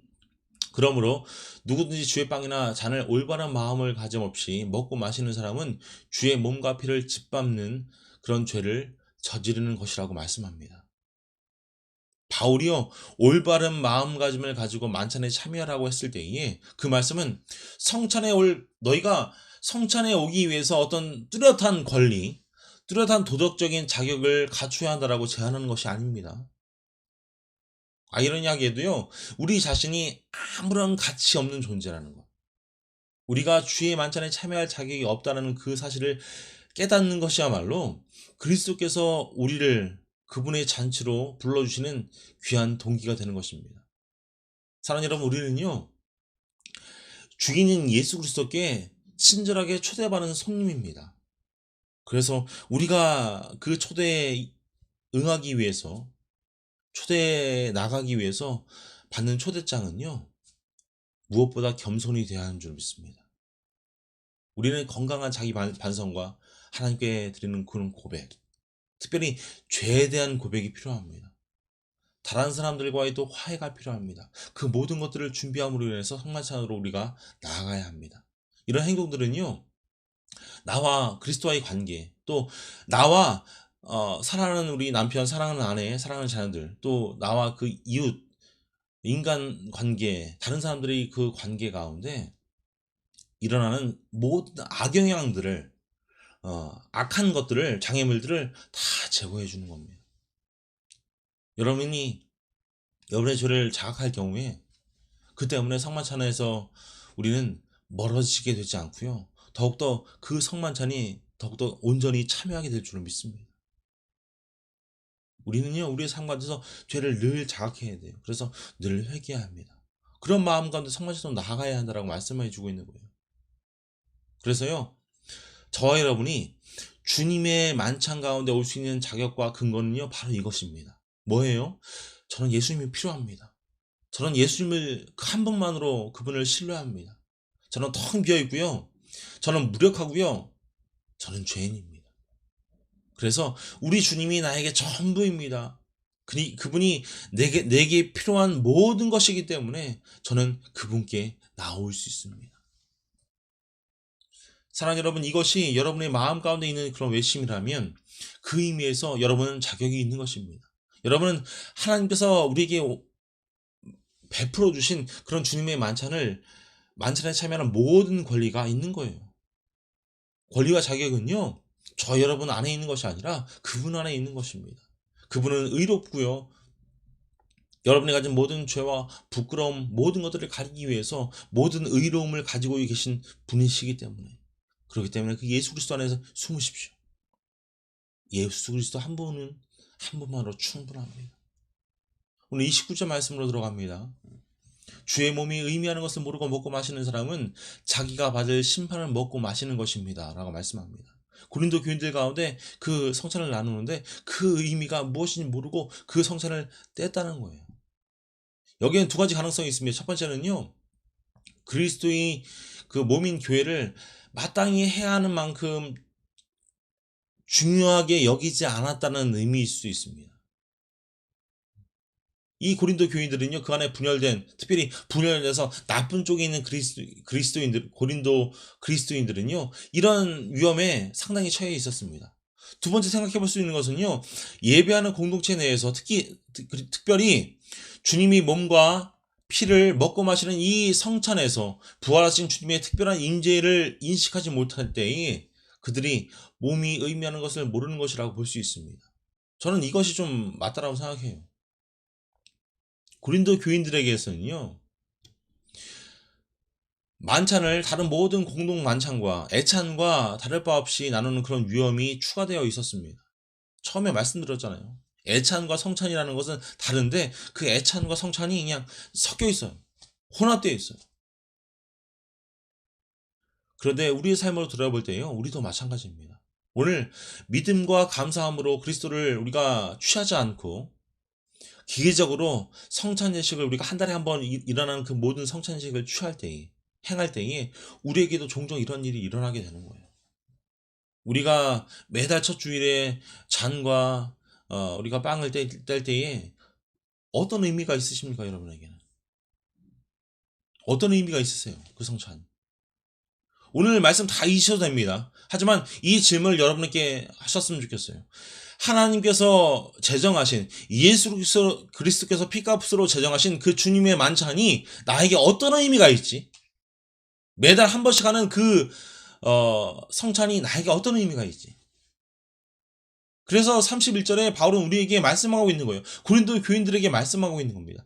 그러므로 누구든지 주의 빵이나 잔을 올바른 마음을 가짐없이 먹고 마시는 사람은 주의 몸과 피를 짓밟는 그런 죄를 저지르는 것이라고 말씀합니다. 바울이요, 올바른 마음가짐을 가지고 만찬에 참여하라고 했을 때에 그 말씀은 너희가 성찬에 오기 위해서 어떤 뚜렷한 권리, 뚜렷한 도덕적인 자격을 갖춰야 한다라고 제안하는 것이 아닙니다. 아이러니하게도요, 우리 자신이 아무런 가치 없는 존재라는 것. 우리가 주의 만찬에 참여할 자격이 없다는 그 사실을 깨닫는 것이야말로 그리스도께서 우리를 그분의 잔치로 불러주시는 귀한 동기가 되는 것입니다. 사랑하는 여러분, 우리는요, 주인인 예수 그리스도께 친절하게 초대받는 손님입니다. 그래서 우리가 그 초대에 응하기 위해서, 초대에 나가기 위해서 받는 초대장은요, 무엇보다 겸손이 되어야 하는 줄 믿습니다. 우리는 건강한 자기 반성과 하나님께 드리는 그런 고백, 특별히 죄에 대한 고백이 필요합니다. 다른 사람들과의 또 화해가 필요합니다. 그 모든 것들을 준비함으로 인해서 성만찬으로 우리가 나아가야 합니다. 이런 행동들은요, 나와 그리스도와의 관계, 또 나와 사랑하는 우리 남편, 사랑하는 아내, 사랑하는 자녀들, 또 나와 그 이웃, 인간 관계, 다른 사람들의 그 관계 가운데 일어나는 모든 악영향들을, 악한 것들을, 장애물들을 다 제거해 주는 겁니다. 여러분이 여러분의 죄를 자각할 경우에 그 때문에 성만찬에서 우리는 멀어지게 되지 않고요, 더욱더 그 성만찬이 더욱더 온전히 참여하게 될 줄을 믿습니다. 우리는요, 우리의 삶 가운데서 죄를 늘 자각해야 돼요. 그래서 늘 회개해야 합니다. 그런 마음 가운데 성만찬으로 나아가야 한다라고 말씀해 주고 있는 거예요. 그래서요, 저와 여러분이 주님의 만찬 가운데 올 수 있는 자격과 근거는요, 바로 이것입니다. 뭐예요? 저는 예수님이 필요합니다. 저는 예수님을 한 분만으로 그분을 신뢰합니다. 저는 텅 비어 있고요, 저는 무력하고요, 저는 죄인입니다. 그래서 우리 주님이 나에게 전부입니다. 그분이 내게 필요한 모든 것이기 때문에 저는 그분께 나올 수 있습니다. 사랑하는 여러분, 이것이 여러분의 마음 가운데 있는 그런 외심이라면 그 의미에서 여러분은 자격이 있는 것입니다. 여러분은 하나님께서 우리에게 베풀어 주신 그런 주님의 만찬에 참여하는 모든 권리가 있는 거예요. 권리와 자격은요, 저 여러분 안에 있는 것이 아니라 그분 안에 있는 것입니다. 그분은 의롭고요, 여러분이 가진 모든 죄와 부끄러움, 모든 것들을 가리기 위해서 모든 의로움을 가지고 계신 분이시기 때문에 그렇기 때문에 그 예수 그리스도 안에서 숨으십시오. 예수 그리스도 한 분만으로 충분합니다. 오늘 29절 말씀으로 들어갑니다. 주의 몸이 의미하는 것을 모르고 먹고 마시는 사람은 자기가 받을 심판을 먹고 마시는 것입니다. 라고 말씀합니다. 고린도 교인들 가운데 그 성찬을 나누는데 그 의미가 무엇인지 모르고 그 성찬을 뗐다는 거예요. 여기에는 두 가지 가능성이 있습니다. 첫 번째는요, 그리스도의 그 몸인 교회를 마땅히 해야 하는 만큼 중요하게 여기지 않았다는 의미일 수 있습니다. 이 고린도 교인들은요, 그 안에 분열된, 특별히 분열돼서 나쁜 쪽에 있는 고린도 그리스도인들은요, 이런 위험에 상당히 처해 있었습니다. 두 번째 생각해 볼 수 있는 것은요, 예배하는 공동체 내에서 특별히 주님이 몸과 피를 먹고 마시는 이 성찬에서 부활하신 주님의 특별한 임재를 인식하지 못할 때에 그들이 몸이 의미하는 것을 모르는 것이라고 볼 수 있습니다. 저는 이것이 좀 맞다라고 생각해요. 고린도 교인들에게서는요, 만찬을 다른 모든 공동 만찬과 애찬과 다를 바 없이 나누는 그런 위험이 추가되어 있었습니다. 처음에 말씀드렸잖아요. 애찬과 성찬이라는 것은 다른데 그 애찬과 성찬이 그냥 섞여 있어요. 혼합되어 있어요. 그런데 우리의 삶으로 돌아볼 때요, 우리도 마찬가지입니다. 오늘 믿음과 감사함으로 그리스도를 우리가 취하지 않고 기계적으로 성찬 예식을 우리가 한 달에 한 번 일어나는 그 모든 성찬 예식을 취할 때에, 행할 때에 우리에게도 종종 이런 일이 일어나게 되는 거예요. 우리가 매달 첫 주일에 잔과 우리가 빵을 뗄 때에 어떤 의미가 있으십니까, 여러분에게는? 어떤 의미가 있으세요, 그 성찬? 오늘 말씀 다 잊으셔도 됩니다. 하지만 이 질문을 여러분께 하셨으면 좋겠어요. 하나님께서 제정하신 예수 그리스도께서 피값으로 제정하신 그 주님의 만찬이 나에게 어떤 의미가 있지? 매달 한 번씩 하는 그 성찬이 나에게 어떤 의미가 있지? 그래서 31절에 바울은 우리에게 말씀하고 있는 거예요. 고린도 교인들에게 말씀하고 있는 겁니다.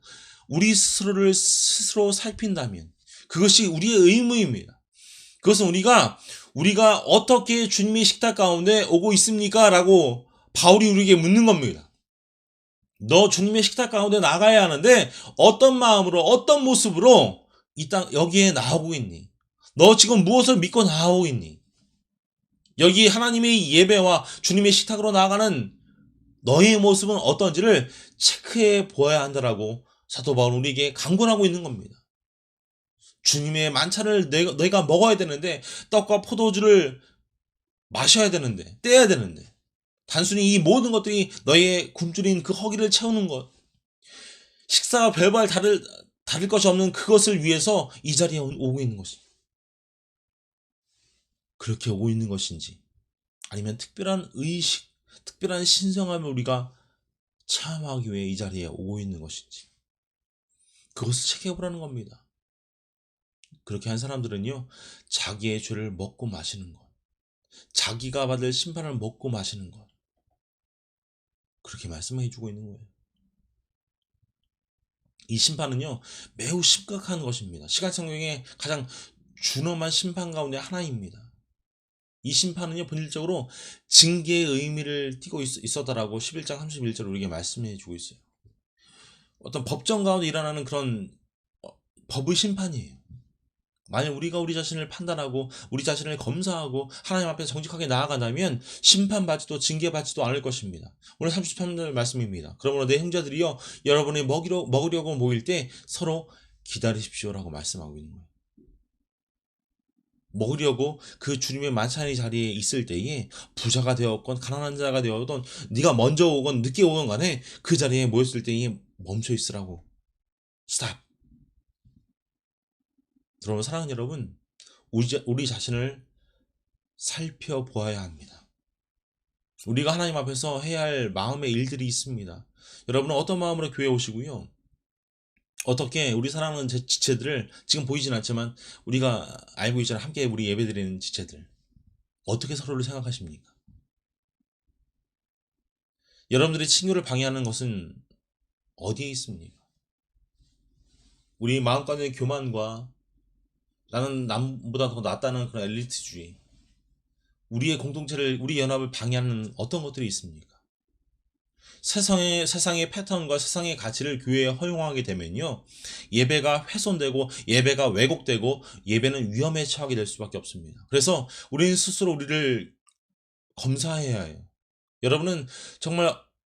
우리 스스로를 스스로 살핀다면 그것이 우리의 의무입니다. 그것은 우리가 어떻게 주님의 식탁 가운데 오고 있습니까? 라고 바울이 우리에게 묻는 겁니다. 너 주님의 식탁 가운데 나가야 하는데 어떤 마음으로 어떤 모습으로 이 땅 여기에 나오고 있니? 너 지금 무엇을 믿고 나오고 있니? 여기 하나님의 예배와 주님의 식탁으로 나아가는 너의 모습은 어떤지를 체크해 보아야 한다라고 사도 바울은 우리에게 강권하고 있는 겁니다. 주님의 만찬을 너희가 먹어야 되는데 떡과 포도주를 마셔야 되는데 떼야 되는데 단순히 이 모든 것들이 너의 굶주린 그 허기를 채우는 것, 식사가 별반 다를 것이 없는 그것을 위해서 이 자리에 오고 있는 것이 그렇게 오고 있는 것인지, 아니면 특별한 의식, 특별한 신성함을 우리가 체험하기 위해 이 자리에 오고 있는 것인지, 그것을 체크해보라는 겁니다. 그렇게 한 사람들은요, 자기의 죄를 먹고 마시는 것, 자기가 받을 심판을 먹고 마시는 것, 그렇게 말씀해 주고 있는 거예요. 이 심판은요, 매우 심각한 것입니다. 시간성경의 가장 준엄한 심판 가운데 하나입니다. 이 심판은요, 본질적으로 징계의 의미를 띠고 있었다라고 11장 31절 우리에게 말씀해 주고 있어요. 어떤 법정 가운데 일어나는 그런 법의 심판이에요. 만약 우리가 우리 자신을 판단하고 우리 자신을 검사하고 하나님 앞에 정직하게 나아간다면 심판받지도 징계받지도 않을 것입니다. 오늘 33절 말씀입니다. 그러므로 내 형제들이여 여러분이 먹으려고 모일 때 서로 기다리십시오라고 말씀하고 있는 거예요. 먹으려고 그 주님의 만찬의 자리에 있을 때에 부자가 되었건 가난한 자가 되었건 네가 먼저 오건 늦게 오건 간에 그 자리에 모였을 때에 멈춰 있으라고. 스탑. 그러면 사랑하는 여러분, 우리 자신을 살펴보아야 합니다. 우리가 하나님 앞에서 해야 할 마음의 일들이 있습니다. 여러분은 어떤 마음으로 교회에 오시고요, 어떻게 우리 사랑하는 지체들을 지금 보이진 않지만 우리가 알고 있잖아요. 함께 우리 예배드리는 지체들, 어떻게 서로를 생각하십니까? 여러분들이 친교를 방해하는 것은 어디에 있습니까? 우리 마음 가운데 교만과 나는 남보다 더 낫다는 그런 엘리트주의, 우리의 공동체를, 우리 연합을 방해하는 어떤 것들이 있습니까? 세상의 패턴과 세상의 가치를 교회에 허용하게 되면요, 예배가 훼손되고 예배가 왜곡되고 예배는 위험에 처하게 될 수밖에 없습니다. 그래서 우리는 스스로 우리를 검사해야 해요. 여러분은 정말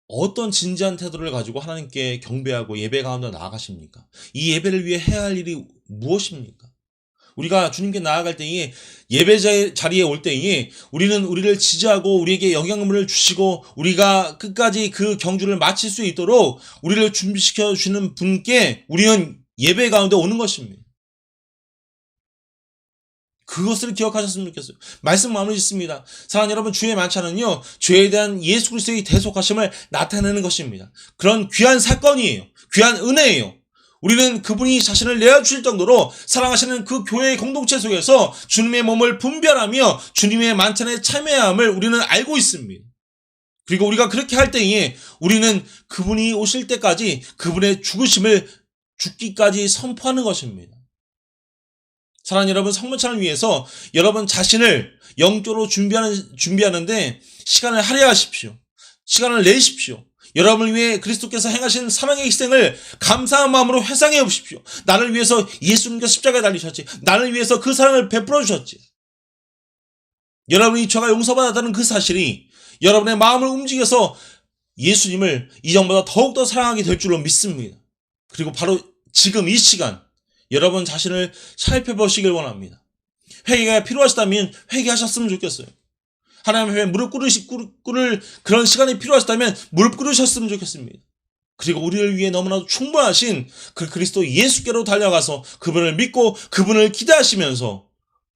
어떤 진지한 태도를 가지고 하나님께 경배하고 예배 가운데 나아가십니까? 이 예배를 위해 해야 할 일이 무엇입니까? 우리가 주님께 나아갈 때에, 예배 자리에 올 때에 우리는 우리를 지지하고 우리에게 영향을 주시고 우리가 끝까지 그 경주를 마칠 수 있도록 우리를 준비시켜 주시는 분께 우리는 예배 가운데 오는 것입니다. 그것을 기억하셨으면 좋겠어요. 말씀 마무리 짓습니다. 사랑하는 여러분, 주의 만찬은요, 죄에 대한 예수 그리스도의 대속하심을 나타내는 것입니다. 그런 귀한 사건이에요. 귀한 은혜예요. 우리는 그분이 자신을 내어주실 정도로 사랑하시는 그 교회의 공동체 속에서 주님의 몸을 분별하며 주님의 만찬에 참여해야 함을 우리는 알고 있습니다. 그리고 우리가 그렇게 할 때에 우리는 그분이 오실 때까지 그분의 죽기까지 선포하는 것입니다. 사랑하는 여러분, 성만찬을 위해서 여러분 자신을 영적으로 준비하는데 시간을 할애하십시오. 시간을 내십시오. 여러분을 위해 그리스도께서 행하신 사랑의 희생을 감사한 마음으로 회상해 보십시오. 나를 위해서 예수님께서 십자가에 달리셨지. 나를 위해서 그 사랑을 베풀어 주셨지. 여러분이 죄가 용서받았다는 그 사실이 여러분의 마음을 움직여서 예수님을 이전보다 더욱더 사랑하게 될 줄로 믿습니다. 그리고 바로 지금 이 시간 여러분 자신을 살펴보시길 원합니다. 회개가 필요하시다면 회개하셨으면 좋겠어요. 하나님 앞에 무릎 꿇을 그런 시간이 필요하시다면 무릎 꿇으셨으면 좋겠습니다. 그리고 우리를 위해 너무나도 충분하신 그 그리스도 예수께로 달려가서 그분을 믿고 그분을 기대하시면서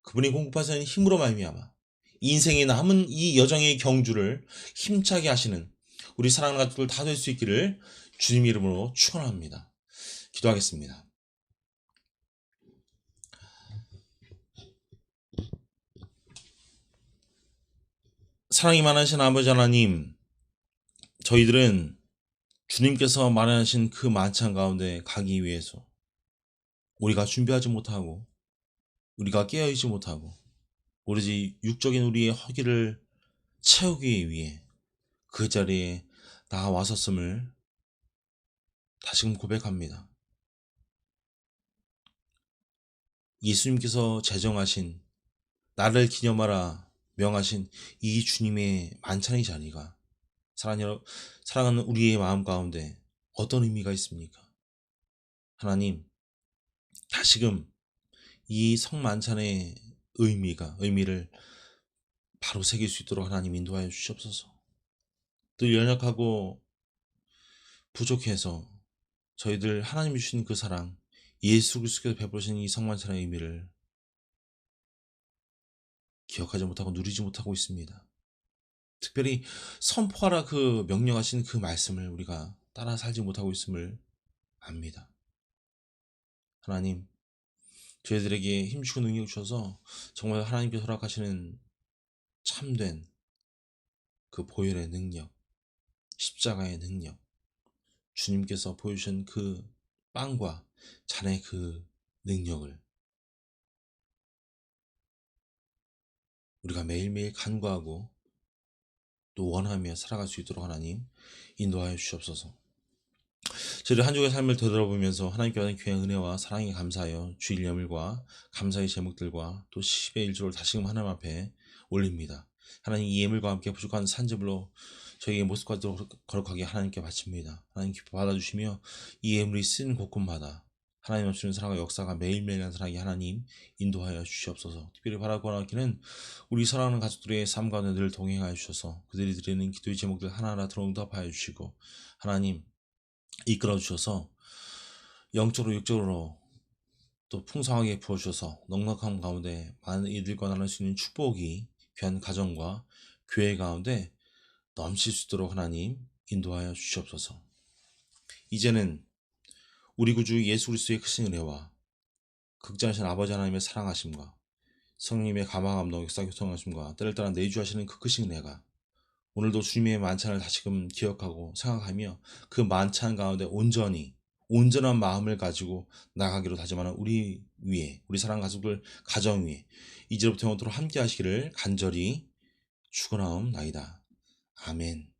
그분이 공급하시는 힘으로 말미암아 인생에 남은 이 여정의 경주를 힘차게 하시는 우리 사랑하는 가족들 다 될 수 있기를 주님 이름으로 축원합니다. 기도하겠습니다. 사랑이 많으신 아버지 하나님, 저희들은 주님께서 마련하신 그 만찬 가운데 가기 위해서 우리가 준비하지 못하고 우리가 깨어있지 못하고 오로지 육적인 우리의 허기를 채우기 위해 그 자리에 나와섰음을 다시금 고백합니다. 예수님께서 제정하신 나를 기념하라 명하신 이 주님의 만찬의 자리가 사랑하는 우리의 마음 가운데 어떤 의미가 있습니까? 하나님, 다시금 이 성만찬의 의미를 바로 새길 수 있도록 하나님 인도하여 주시옵소서. 또 연약하고 부족해서 저희들 하나님이 주신 그 사랑, 예수 그리스도께서 베푸신 이 성만찬의 의미를 기억하지 못하고 누리지 못하고 있습니다. 특별히 선포하라 그 명령하신 그 말씀을 우리가 따라 살지 못하고 있음을 압니다. 하나님, 저희들에게 힘주고 능력 주셔서 정말 하나님께서 허락하시는 참된 그 보혈의 능력, 십자가의 능력, 주님께서 보여주신 그 빵과 잔의 그 능력을 우리가 매일매일 간구하고 또 원하며 살아갈 수 있도록 하나님 인도하여 주시옵소서. 저희들 한 주의 삶을 되돌아보면서 하나님께 받은 귀한 은혜와 사랑에 감사하여 주일 예물과 감사의 제목들과 또 10의 1조를 다시금 하나님 앞에 올립니다. 하나님, 이 예물과 함께 부족한 산재물로 저희의 모습과 거룩하게 하나님께 바칩니다. 하나님 기뻐 받아주시며 이 예물이 쓰는 곳곳마다 하나님 없이는 사랑과 역사가 매일매일 나타나게 하나님 인도하여 주시옵소서. 특별히 바라고 원하기는 우리 사랑하는 가족들의 삶 가운데 늘 동행하여 주셔서 그들이 드리는 기도의 제목들 하나하나 들어응답하여 주시고 하나님 이끌어 주셔서 영적으로 육적으로 또 풍성하게 부어주셔서 넉넉함 가운데 많은 이들과 나눌 수 있는 축복이 귀한 가정과 교회 가운데 넘칠 수 있도록 하나님 인도하여 주시옵소서. 이제는 우리 구주 예수 그리스도의 크신 은혜와 극장하신 아버지 하나님의 사랑하심과 성령님의 감화 감동 역사 교통하심과 때를 따라 내주하시는 그 크신 은혜가 오늘도 주님의 만찬을 다시금 기억하고 생각하며 그 만찬 가운데 온전한 마음을 가지고 나가기로 다짐하는 우리 위에, 우리 사랑 가족들 가정 위에 이제부터 영원토록 함께 하시기를 간절히 죽어나옵나이다. 아멘.